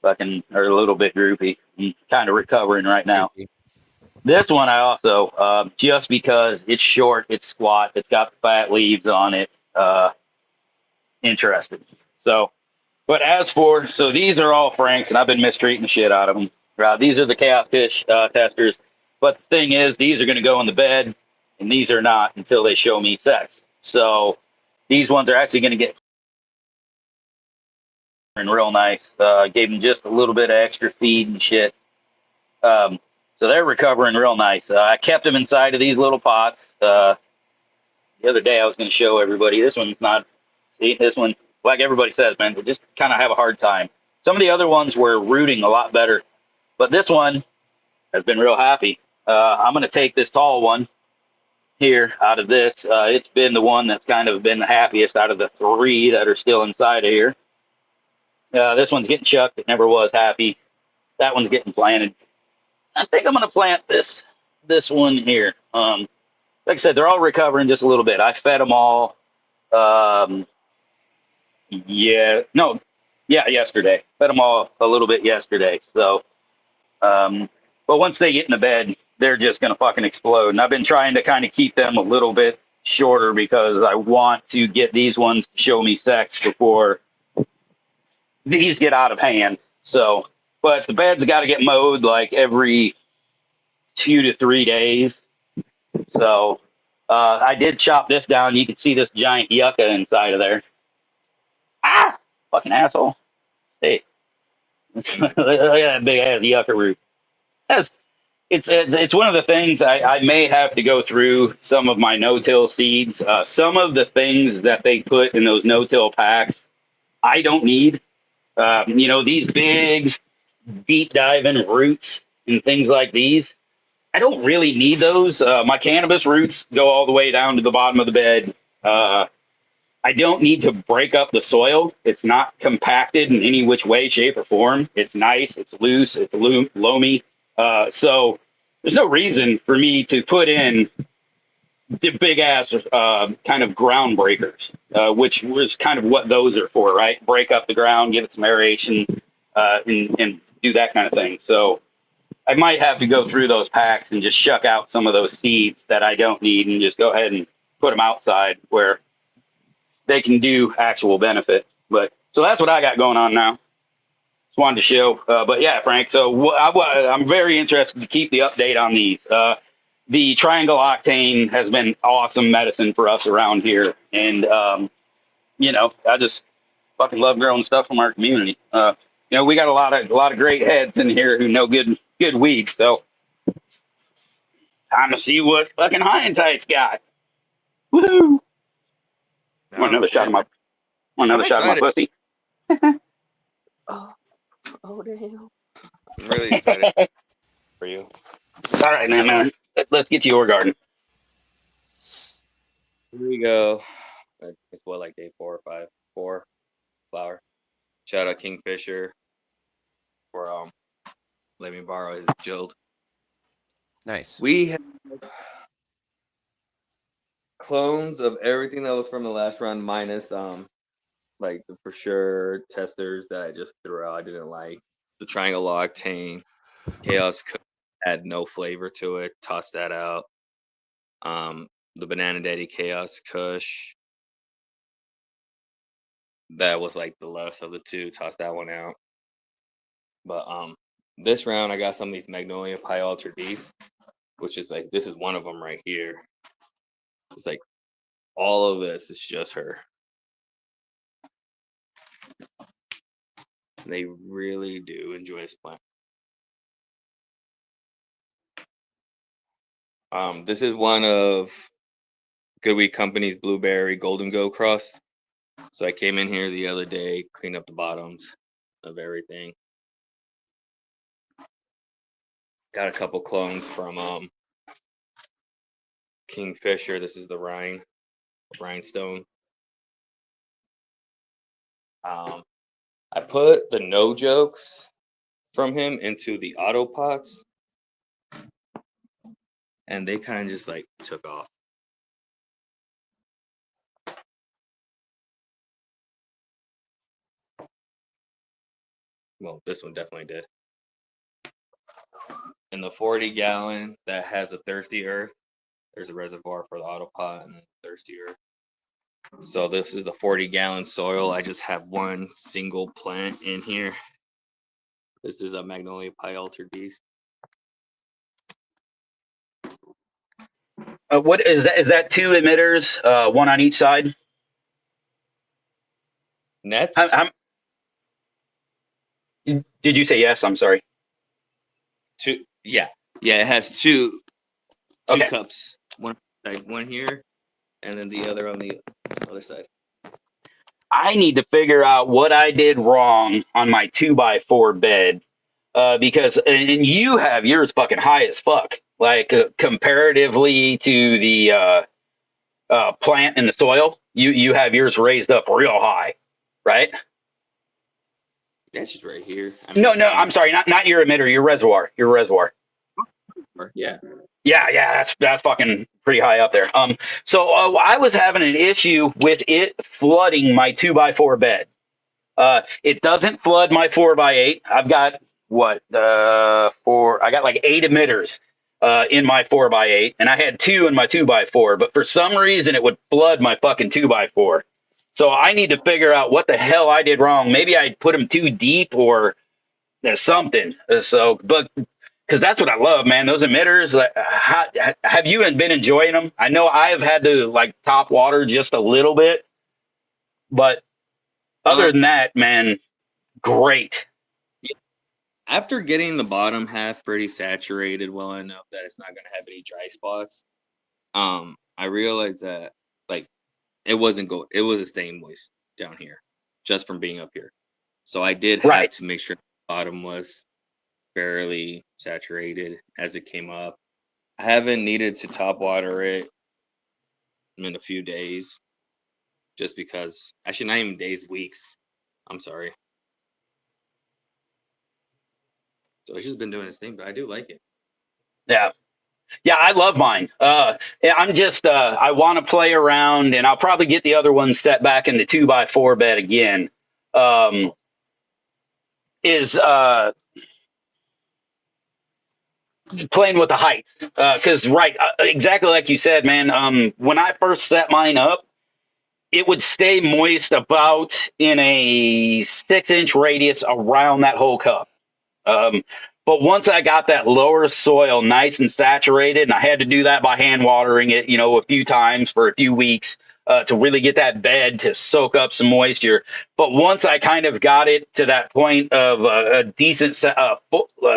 fucking are a little bit droopy. I'm kind of recovering right now. This one I also, just because it's short, it's squat, it's got fat leaves on it, interested. So, but so these are all Franks, and I've been mistreating the shit out of them. These are the Chaos Fish testers. But the thing is, these are going to go in the bed, and these are not until they show me sex. So these ones are actually going to get real nice. Gave them just a little bit of extra feed and shit. So they're recovering real nice. I kept them inside of these little pots. The other day I was going to show everybody. This one's not. See, this one, like everybody says, man, they just kind of have a hard time. Some of the other ones were rooting a lot better. But this one has been real happy. I'm going to take this tall one here out of this. It's been the one that's kind of been the happiest out of the 3 that are still inside of here. This one's getting chucked. It never was happy. That one's getting planted. I think I'm going to plant this one here. Like I said, they're all recovering just a little bit. I fed them all. Yesterday. Fed them all a little bit yesterday. So, but once they get in the bed, they're just going to fucking explode. And I've been trying to kind of keep them a little bit shorter because I want to get these ones to show me sex before these get out of hand. So, but the bed's got to get mowed like every 2 to 3 days. So, I did chop this down. You can see this giant yucca inside of there. Ah, fucking asshole. Hey, look at that big ass yucca root. That's it's one of the things I may have to go through some of my no-till seeds. Some of the things that they put in those no-till packs, I don't need. These big, deep diving roots and things like these. I don't really need those. My cannabis roots go all the way down to the bottom of the bed. I don't need to break up the soil. It's not compacted in any which way, shape, or form. It's nice. It's loose. It's loamy. So there's no reason for me to put in the big ass kind of ground breakers, which was kind of what those are for, right? Break up the ground, give it some aeration, and do that kind of thing. So I might have to go through those packs and just shuck out some of those seeds that I don't need and just go ahead and put them outside where they can do actual benefit. But so that's what I got going on now. Just wanted to show. But yeah, Frank, so I'm very interested to keep the update on these. The triangle octane has been awesome medicine for us around here. And, I just fucking love growing stuff from our community. We got a lot of great heads in here who know good weed. So time to see what fucking Hindsight's got. Woohoo! Want another shot of my pussy? Oh damn! I'm really excited for you. All right, man. Let's get to your garden. Here we go. It's like day 4 or 5. 4 flower. Shout out Kingfisher for letting me borrow his Jild. Nice. We have clones of everything that was from the last run, minus like the for sure testers that I just threw out. I didn't like the triangle octane. Chaos had no flavor to it. Tossed that out. The Banana Daddy Chaos Kush. That was like the lowest of the two. Tossed that one out. But this round I got some of these Magnolia Pie Alter D's, which is like, this is one of them right here. It's like all of this is just her. They really do enjoy this plant. This is one of Goodweed Company's Blueberry Golden Go Cross. So I came in here the other day, cleaned up the bottoms of everything. Got a couple clones from Kingfisher. This is the rhinestone. I put the no jokes from him into the auto pots, and they kind of just like took off. Well, this one definitely did. In the 40-gallon that has a thirsty earth, there's a reservoir for the auto pot and thirsty earth. So this is the 40-gallon soil. I just have one single plant in here. This is a Magnolia Pie Alter Beast. What is that? Is that 2 emitters, one on each side? Nets? Did you say yes? I'm sorry. 2. Yeah. It has two Okay. cups. One here, and then the other on the other side. I need to figure out what I did wrong on my 2x4 bed, because and you have yours fucking high as fuck, like comparatively to the plant in the soil. You have yours raised up real high, right? That's just right here. No, I'm sorry, not your emitter, your reservoir. Yeah. Yeah, that's fucking pretty high up there. So I was having an issue with it flooding my 2x4 bed. It doesn't flood my 4x8. I've got I got like 8 emitters. in my 4x8, and I had 2 in my 2x4. But for some reason, it would flood my fucking 2x4. So I need to figure out what the hell I did wrong. Maybe I put them too deep or something. So, but because that's what I love, man. Those emitters. Like, have you been enjoying them? I know I have had to like top water just a little bit, but other than that, man, great. After getting the bottom half pretty saturated well enough that it's not going to have any dry spots, I realized that like it wasn't staying moist down here just from being up here. So I did have to make sure the bottom was fairly saturated as it came up. I haven't needed to top water it in a few days just because, actually not even days, weeks. I'm sorry. So it's just been doing its thing, but I do like it. Yeah. Yeah, I love mine. I'm just, I want to play around, and I'll probably get the other one set back in the 2x4 bed again. Is playing with the heights. Because, exactly like you said, man, when I first set mine up, it would stay moist about in a 6-inch radius around that whole cup. But once I got that lower soil nice and saturated, and I had to do that by hand watering it, a few times for a few weeks to really get that bed to soak up some moisture. But once I kind of got it to that point of a decent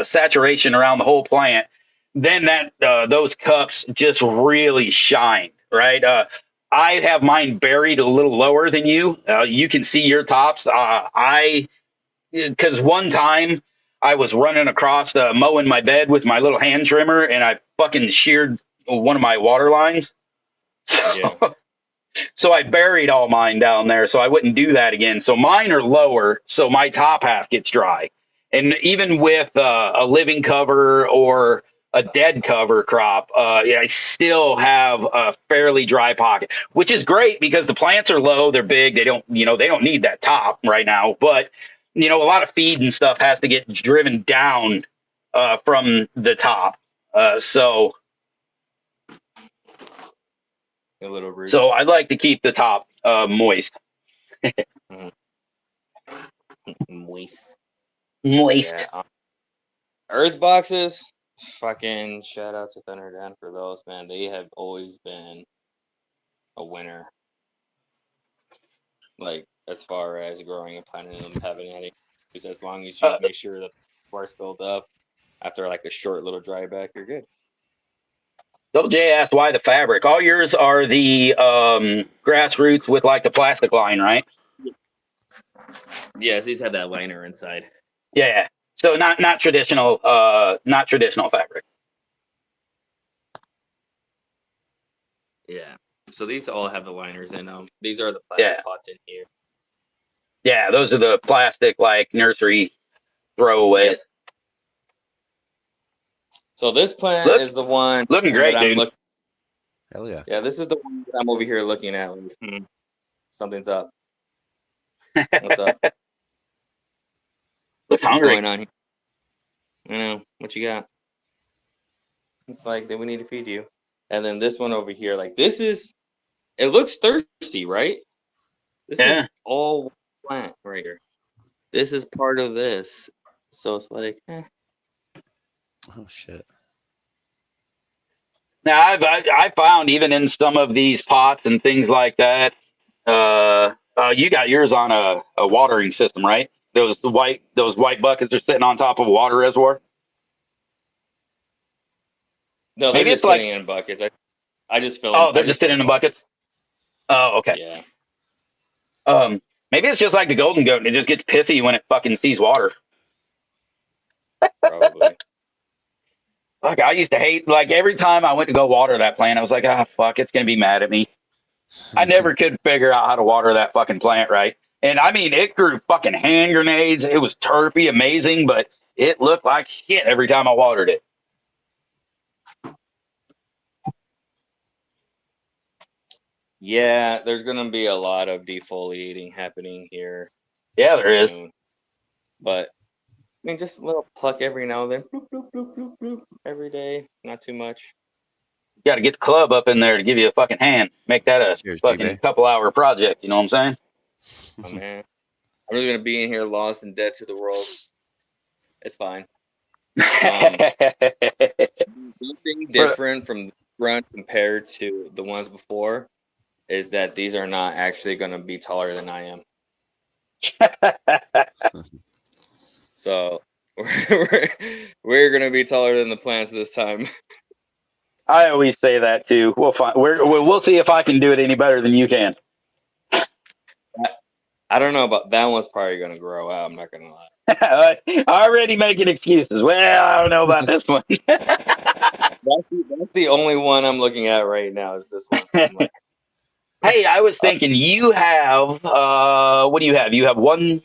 saturation around the whole plant, then those cups just really shine, right? I have mine buried a little lower than you. You can see your tops. Because one time I was running across mowing my bed with my little hand trimmer, and I fucking sheared one of my water lines. Yeah. So I buried all mine down there, so I wouldn't do that again. So mine are lower, so my top half gets dry. And even with a living cover or a dead cover crop, I still have a fairly dry pocket, which is great because the plants are low, they're big, they don't need that top right now. But a lot of feed and stuff has to get driven down from the top. So A little roots. So I like to keep the top moist. Moist. Yeah. Earth boxes, fucking shout out to Thunder Dan for those, man. They have always been a winner. Like, as far as growing and planting them, having any, because as long as you make sure that the forest build up after like a short little dry back, you're good. Double J asked why the fabric. All yours are the grassroots with like the plastic line, right? Yes, these have that liner inside. Yeah. So not traditional fabric. Yeah. So these all have the liners in them. These are the plastic pots in here. Yeah, those are the plastic like nursery throwaways. Yep. So this plant is the one looking great, dude. Hell yeah. Yeah, this is the one that I'm over here looking at. Something's up. What's up? Looks hungry. What's going on here? I know. What you got? It's like, then we need to feed you. And then this one over here, like this is, it looks thirsty, right? This is all plant right here. This is part of this. So it's like, Oh shit. Now I found even in some of these pots and things like that, you got yours on a watering system, right? Those white buckets are sitting on top of a water reservoir. No, they're just sitting in buckets. I just fill. Oh, they're just sitting in buckets. Oh, okay. Yeah. Maybe it's just like the golden goat, and it just gets pissy when it fucking sees water. Probably. Like I used to hate, like every time I went to go water that plant, I was like, fuck, it's gonna be mad at me. I never could figure out how to water that fucking plant right. And I mean, it grew fucking hand grenades. It was terpy, amazing, but it looked like shit every time I watered it. Yeah, there's gonna be a lot of defoliating happening here. Yeah, there is. But mean, just a little pluck every now and then. Bloop, bloop, bloop, bloop, bloop, every day. Not too much. Got to get the club up in there to give you a fucking hand. Make that a Cheers, fucking G-Bay. couple-hour project. You know what I'm Oh man, I'm just gonna be in here lost and dead to the world. It's fine. saying? One thing different from the front compared to the ones before is that these are not actually gonna be taller than I am. So we're gonna be taller than the plants this time. I always say that too. We'll find. We'll see if I can do it any better than you can. I don't know about that one's probably gonna grow out. I'm not gonna lie. Already making excuses. Well, I don't know about this one. That's the only one I'm looking at right now. Is this one? I'm like, Hey, I was thinking you have what do you have? You have one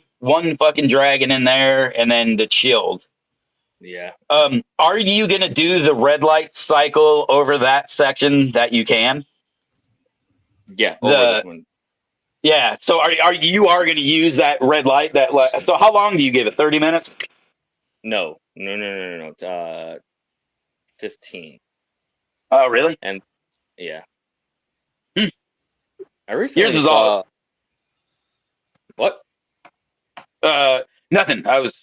fucking dragon in there, and then the chilled. yeah. Are you gonna do the red light cycle over that section that you can? Yeah, over this one. Yeah. So are you going to use that red light? So how long do you give it? 30 minutes? No. 15. Oh, really? And yeah. Hmm. I recently Yours is saw what? Nothing. I was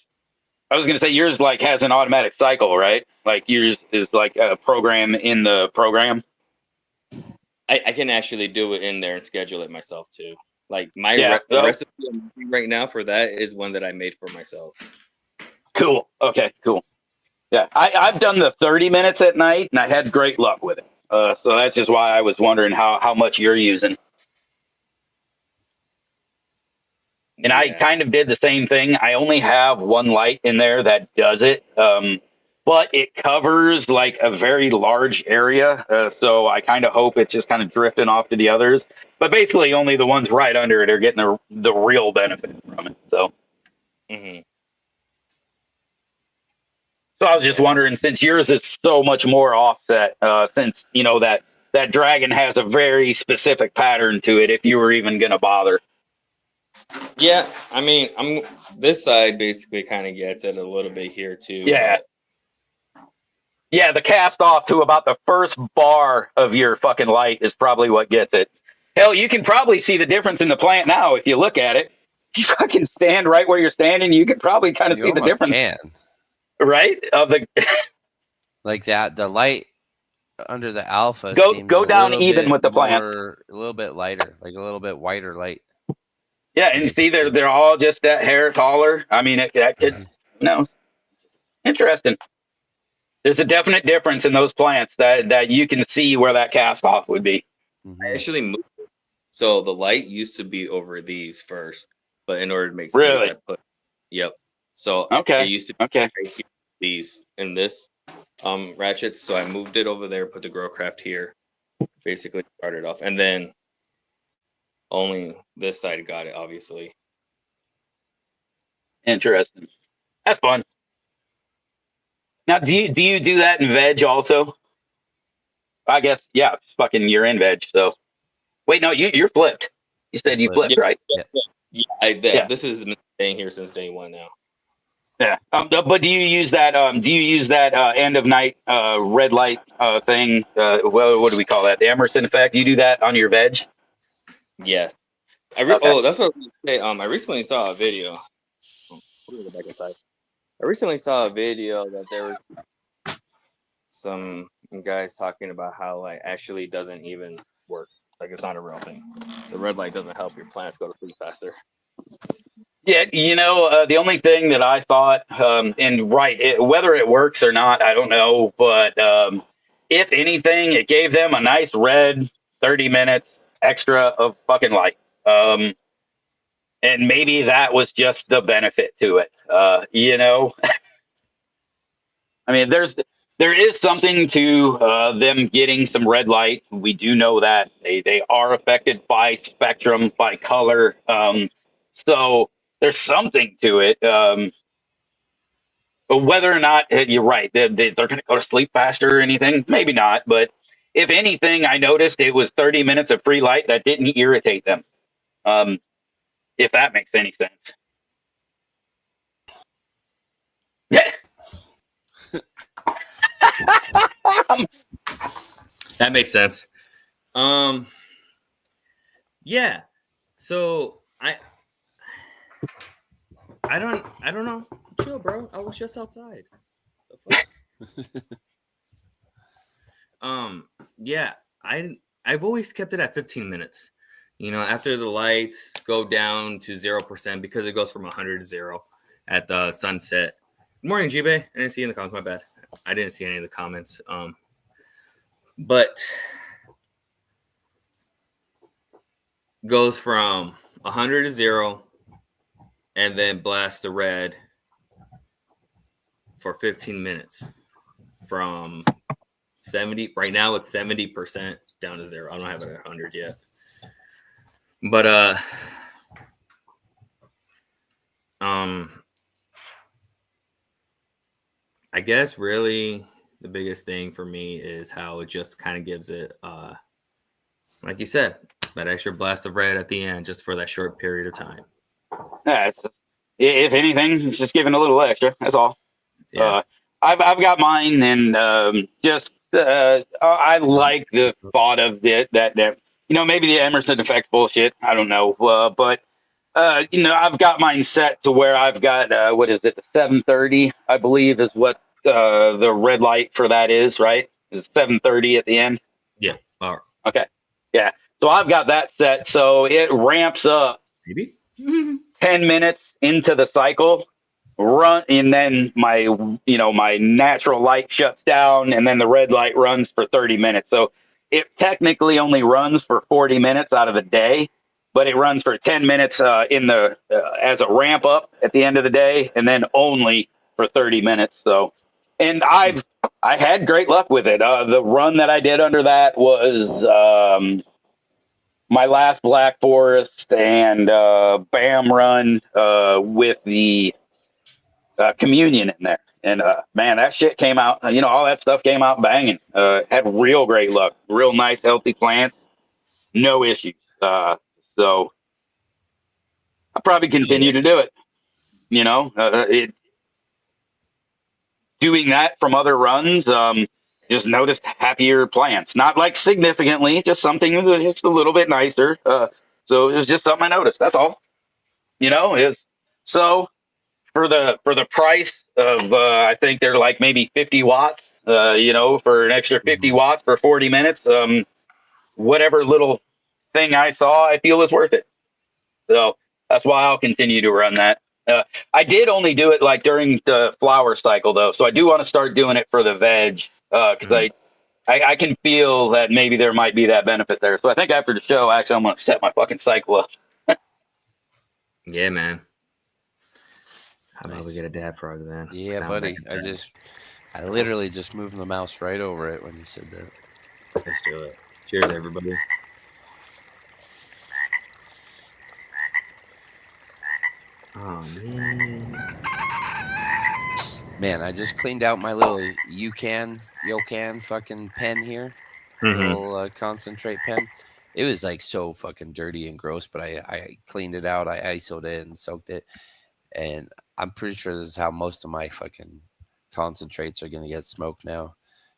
gonna say yours like has an automatic cycle, right? Like yours is like a program in the program. I can actually do it in there and schedule it myself too. Like Yeah. the recipe I'm making right now for that is one that I made for myself. Cool. Okay. Cool. Yeah. I've done the 30 minutes at night, and I had great luck with it. So that's just why I was wondering how much you're using. And I Yeah. kind of did the same thing. I only have one light in there that does it, but it covers like a very large area. So I kind of hope it's just kind of drifting off to the others. But basically, only the ones right under it are getting the real benefit from it. So Mm-hmm. I was just Yeah. wondering, since yours is so much more offset, since you know that dragon has a very specific pattern to it, if you were even going to bother. Yeah, I mean, this side basically kind of gets it a little bit here too. Yeah. But Yeah, the cast off to about the first bar of your fucking light is probably what gets it. Hell, you can probably see the difference in the plant now if you look at it. You fucking stand right where you're standing, you can probably kind of You see the almost difference, can. right? Of the Like that, the light under the alpha go seems a down little even bit with the plants. more, a little bit lighter, like a little bit whiter light. Yeah, and see they're all just that hair taller. I mean, that could no interesting. There's a definite difference in those plants that you can see where that cast off would be. I actually moved it. So the light used to be over these first, but in order to make space, Really? I put So it Okay. used to be Okay. right here, these in this ratchets. So I moved it over there, put the Growcraft here, basically started off, and then only this side got it, obviously. Interesting. That's fun. Now, do you do that in veg also? I guess yeah. It's fucking you're in veg. So wait, no, you're flipped. You said you flipped, Yeah, right? yeah. This has been staying here since day one now. Yeah. But do you use that? Do you use that end of night red light thing? What do we call that? The Emerson effect. You do that on your veg? Yes. Okay. Oh, that's what I was going to say. I recently saw a video. Let me go back inside. I recently saw a video that there was some guys talking about how like actually doesn't even work. Like it's not a real thing. The red light doesn't help your plants go to sleep faster. Yeah, the only thing that I thought, and right, whether it works or not, I don't know, but if anything, it gave them a nice red 30 minutes extra of fucking light. And maybe that was just the benefit to it. I mean, there is something to them getting some red light. We do know that they are affected by spectrum, by color. So there's something to it. But whether or not you're right, they're going to go to sleep faster or anything, maybe not. But if anything, I noticed it was 30 minutes of free light that didn't irritate them. If that makes any sense. That makes sense. Yeah. So I don't know. Chill, bro. I was just outside. The fuck? Yeah. I've always kept it at 15 minutes. You know, after the lights go down to 0% because it goes from 100 to 0 at the sunset. Good morning, G-Bay. I didn't see you in the comments. My bad. I didn't see any of the comments. But goes from 100 to 0 and then blast the red for 15 minutes from 70. Right now it's 70% down to 0. I don't have it at 100 yet. But I guess really the biggest thing for me is how it just kind of gives it like you said, that extra blast of red at the end just for that short period of time. Yeah, if anything, it's just giving a little extra. That's all. Yeah. I've got mine, and I like the thought of it that maybe the Emerson effect's bullshit. I don't know, but I've got mine set to where I've got what is it, the 730, I believe, is what the red light for that is, right? Is 730 at the end? Yeah. All right. Okay. Yeah. So I've got that set, so it ramps up Maybe 10 minutes into the cycle, run, and then my natural light shuts down, and then the red light runs for 30 minutes. So it technically only runs for 40 minutes out of the day, but it runs for 10 minutes as a ramp up at the end of the day, and then only for 30 minutes. So, and I had great luck with it. The run that I did under that was my last Black Forest and BAM run with the communion in there. And man, that shit came out, all that stuff came out banging. Had real great luck, real nice, healthy plants, no issues. So I'll probably continue to do it. Doing that from other runs, just noticed happier plants. Not like significantly, just something just a little bit nicer. So it was just something I noticed. That's all. Is so for the price of I think they're like maybe 50 watts. For an extra 50 watts for 40 minutes. Whatever little thing I saw, I feel is worth it. So that's why I'll continue to run that. I did only do it like during the flower cycle though, so I do want to start doing it for the veg because I can feel that maybe there might be that benefit there. So I think after the show, actually, I'm going to set my fucking cycle up. Yeah, man. How about we get a dad frog then? Yeah, buddy. I literally just moved the mouse right over it when you said that. Let's do it. Cheers, everybody. Oh man. Man, I just cleaned out my little Yocan fucking pen here. Little concentrate pen. It was like so fucking dirty and gross, but I cleaned it out. I ISO'd it and soaked it. And I'm pretty sure this is how most of my fucking concentrates are going to get smoked now.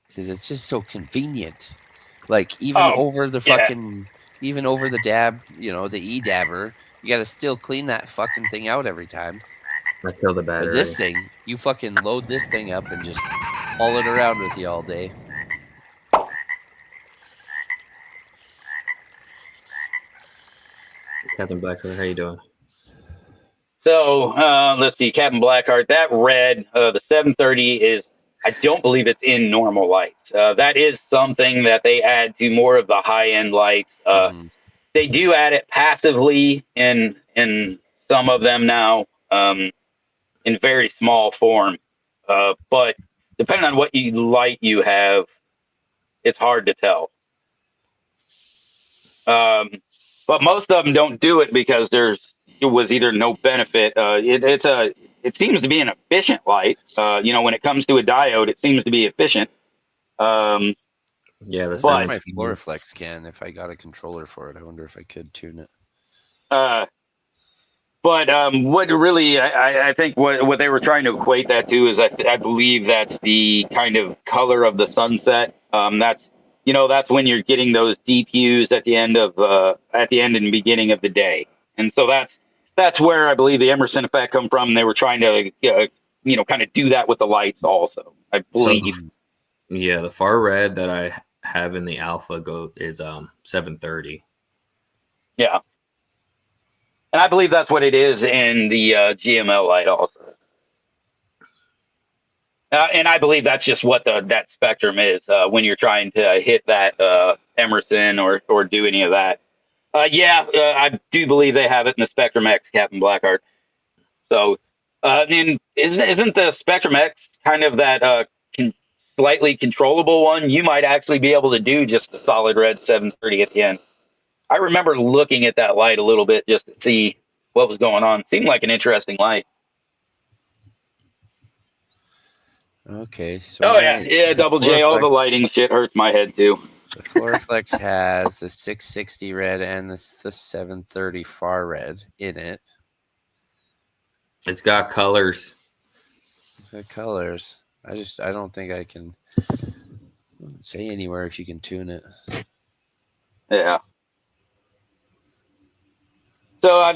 Because it's just so convenient. Like even over the fucking, even over the dab, the e-dabber, you got to still clean that fucking thing out every time. I kill the battery. But this thing, you fucking load this thing up and just haul it around with you all day. Captain Blackheart, how you doing? So let's see, Captain Blackheart. That red, the 730 is. I don't believe it's in normal lights. That is something that they add to more of the high end lights. They do add it passively in some of them now, in very small form. But depending on what light you have, it's hard to tell. But most of them don't do it because it was either no benefit. It seems to be an efficient light. When it comes to a diode, it seems to be efficient. Yeah, that's my Floraflex can. If I got a controller for it, I wonder if I could tune it. But what really, I think what they were trying to equate that to is I believe that's the kind of color of the sunset. That's that's when you're getting those deep hues at the end and beginning of the day, and so that's where I believe the Emerson effect come from. They were trying to kind of do that with the lights also. I So believe. yeah, the far red that I have in the alpha go is 730. Yeah, and I believe that's what it is in the GML light also. And I believe that's just what that spectrum is when you're trying to hit that Emerson or do any of that. I do believe they have it in the Spectrum X, Captain Blackheart. So, then isn't the Spectrum X kind of that slightly controllable one? You might actually be able to do just the solid red 730 at the end. I remember looking at that light a little bit just to see what was going on. Seemed like an interesting light. Okay, so Oh yeah, the Double J. All the Floraflex, lighting shit hurts my head too. the Floraflex has the 660 red and the 730 far red in it. It's got colors. It's got colors. I don't think I can say anywhere if you can tune it. Yeah. So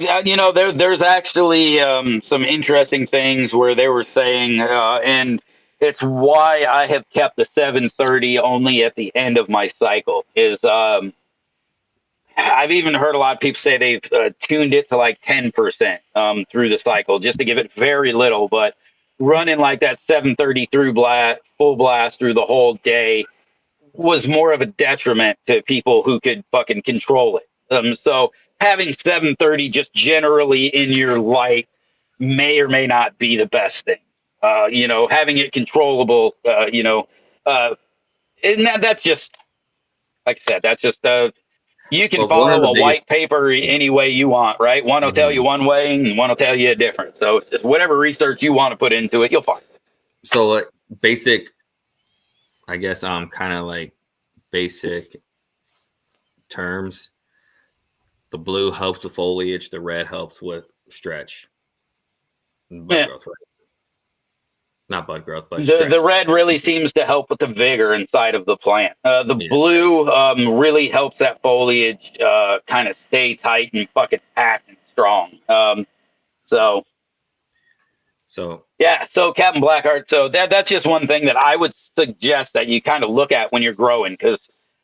there's actually some interesting things where they were saying, and it's why I have kept the 730 only at the end of my cycle. Is I've even heard a lot of people say they've tuned it to like 10% through the cycle just to give it very little, but running like that 730 through full blast through the whole day was more of a detriment to people who could fucking control it. So having 730 just generally in your light may or may not be the best thing. Having it controllable, and that's just, like I said, that's just, you can Well, one of follow the a biggest. white paper any way you want, right? One will tell you one way and one will tell you a different. So it's just whatever research you want to put into it, you'll find. So like basic, I guess kind of like basic terms. The blue helps with foliage. The red helps with stretch. Bud growth, right? Not bud growth, but stretch. The red really seems to help with the vigor inside of the plant. The blue really helps that foliage kind of stay tight and fucking packed and strong. So Captain Blackheart. So that's just one thing that I would suggest that you kind of look at when you're growing, because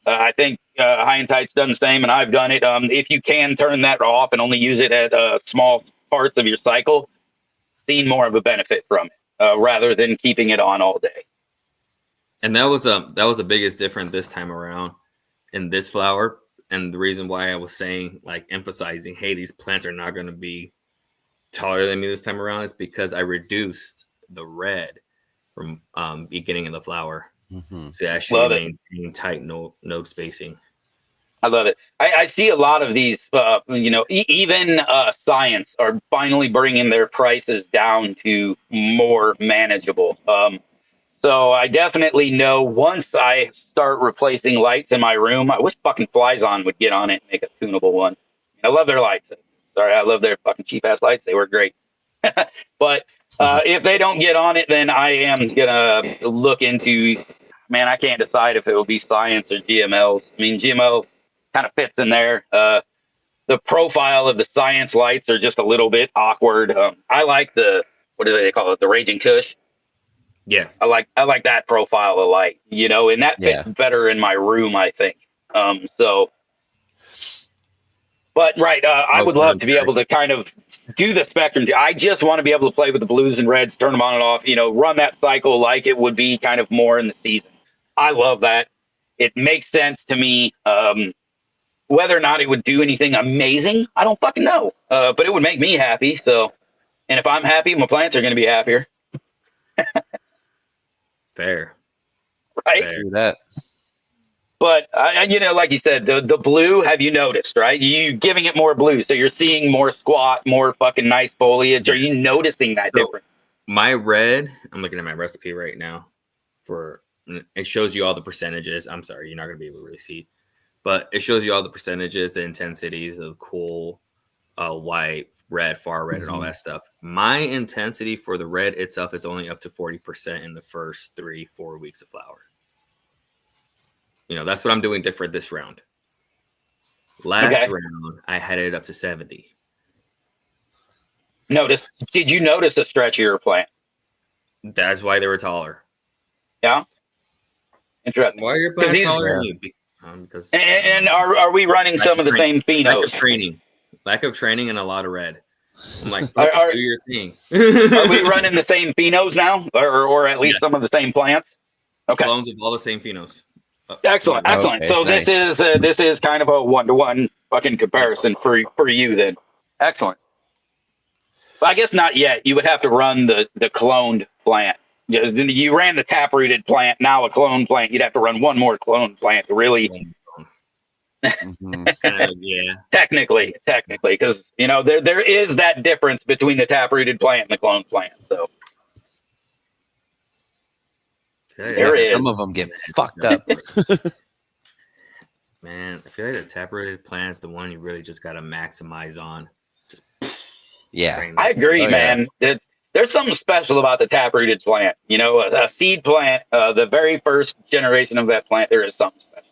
I think High and Tight's done the same, and I've done it. If you can turn that off and only use it at small parts of your cycle, seen more of a benefit from it rather than keeping it on all day. And that was the biggest difference this time around in this flower. And the reason why I was saying, like, emphasizing, hey, these plants are not going to be taller than me this time around, is because I reduced the red from beginning of the flower to actually maintain tight node spacing. I love it. I see a lot of these, even science are finally bringing their prices down to more manageable. So I definitely know once I start replacing lights in my room, I wish fucking Flyzon would get on it and make a tunable one. I love their lights. Sorry, I love their fucking cheap ass lights. They work great. But if they don't get on it, then I am gonna look into. Man, I can't decide if it will be science or GMLs. I mean, GML kind of fits in there. The profile of the science lights are just a little bit awkward. I like what do they call it? The Raging Kush. Yeah, I like that profile of light, and that fits better in my room, I think. But right, I would love to be able to kind of do the spectrum. I just want to be able to play with the blues and reds, turn them on and off, run that cycle like it would be kind of more in the season. I love that. It makes sense to me. Whether or not it would do anything amazing, I don't fucking know. But it would make me happy. So, and if I'm happy, my plants are going to be happier. Fair. Right? Do that. But like you said, the blue, have you noticed, right? You giving it more blue, so you're seeing more squat, more fucking nice foliage. Are you noticing that difference? My red, I'm looking at my recipe right now. It shows you all the percentages. I'm sorry, you're not going to be able to really see, but it shows you all the percentages, the intensities of cool, white, red, far red, and all that stuff. My intensity for the red itself is only up to 40% in the first 3-4 weeks of flower. That's what I'm doing different this round. Last round, I had it up to 70. Did you notice the stretchier plant? That's why they were taller. Yeah. Interesting. Why are your plants taller than you? Because are we running some of the same phenos? Lack of training and a lot of red. I'm like, do your thing. Are we running the same phenos now, or at least some of the same plants? Okay. Clones of all the same phenos. Excellent. Okay, so nice. This is kind of a 1-to-1 fucking comparison for you then. Excellent. But I guess not yet. You would have to run the cloned plant. You ran the tap-rooted plant, now a clone plant. You'd have to run one more clone plant to really. Yeah. Technically, because there is that difference between the tap-rooted plant and the clone plant. So. Some of them get fucked up. Man, I feel like the tap-rooted plant is the one you really just got to maximize on. I agree, man. There's something special about the tap-rooted plant. A seed plant, the very first generation of that plant, there is something special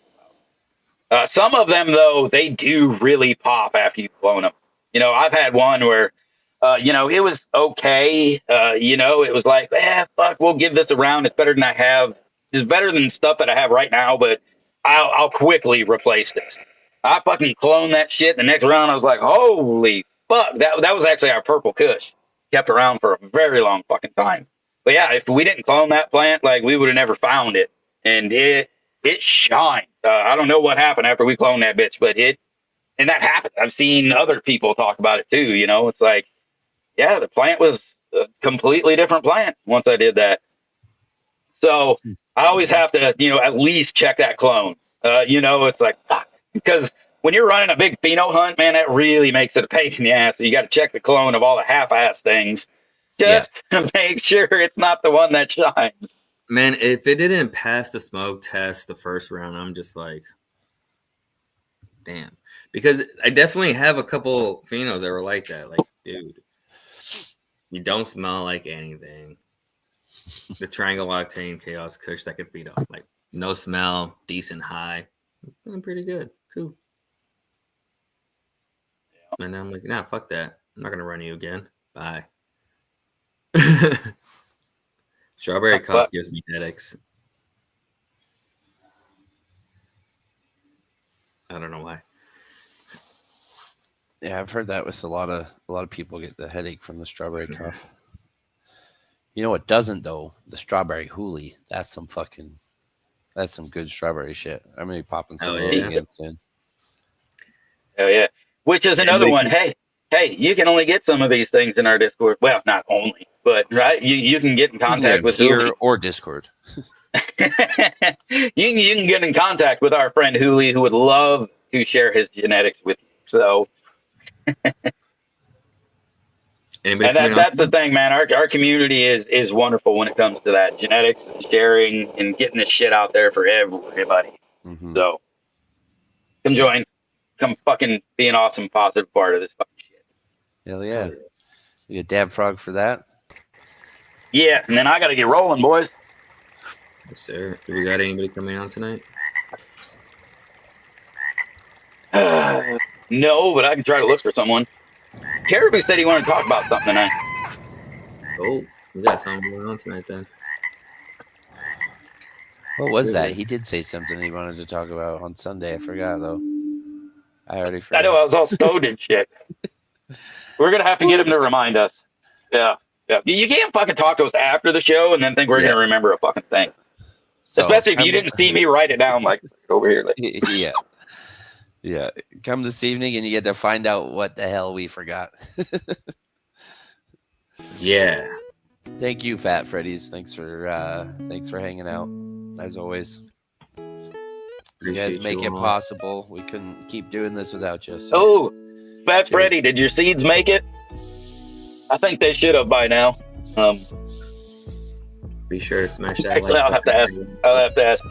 about. Some of them, though, they do really pop after you clone them. I've had one where, it was okay. It was like, fuck, we'll give this a round. It's better than I have. It's better than stuff that I have right now, but I'll quickly replace this. I fucking cloned that shit. The next round, I was like, holy fuck. That was actually our purple kush. Kept around for a very long fucking time. But yeah, if we didn't clone that plant, like we would have never found it. And it shined. I don't know what happened after we cloned that bitch, but and that happened. I've seen other people talk about it too. It's like, yeah, the plant was a completely different plant once I did that. So I always have to, at least check that clone. It's like, fuck. Because when you're running a big pheno hunt, man, that really makes it a pain in the ass. So you got to check the clone of all the half-ass things just to make sure it's not the one that shines. Man, if it didn't pass the smoke test the first round, I'm just like, damn. Because I definitely have a couple phenos that were like that. Like, dude, you don't smell like anything. The Triangle Octane Chaos Kush that could feed up. Like, no smell, decent high. Feeling pretty good. Cool. And then I'm like, nah, fuck that. I'm not going to run you again. Bye. Strawberry cough gives me headaches. I don't know why. Yeah, I've heard that with a lot of people get the headache from the strawberry cough. You know what doesn't though? The strawberry hoolie. That's some good strawberry shit. I'm gonna be popping some of those again soon. Hell yeah. Which is another one. Hey, you can only get some of these things in our Discord. Well, not only, but right, you can get in contact with here or Discord. you can get in contact with our friend Hooli, who would love to share his genetics with you. So, and that's the thing, man. Our community is wonderful when it comes to that genetics and sharing and getting this shit out there for everybody. Mm-hmm. So, come join. Come fucking be an awesome, positive part of this fucking shit. Hell yeah. You get Dab Frog for that? Yeah, and then I got to get rolling, boys. Yes, sir. Do we got anybody coming on tonight? No, but I can try to look for someone. Caribou said he wanted to talk about something tonight. Oh, we got something going on tonight then. What was that? He did say something he wanted to talk about on Sunday. I forgot, though. I already forgot. I know, I was all stoned and shit. We're going to have to get him to remind us. Yeah. You can't fucking talk to us after the show and then think we're going to remember a fucking thing. So, especially if you didn't see me write it down like over here. Like. Yeah. Come this evening and you get to find out what the hell we forgot. Yeah. Thank you, Fat Freddy's. Thanks for hanging out, as always. You guys make it possible. We couldn't keep doing this without you. So. Oh, Fat Freddy, did your seeds make it? I think they should have by now. Be sure to smash that. Actually, I'll have to ask.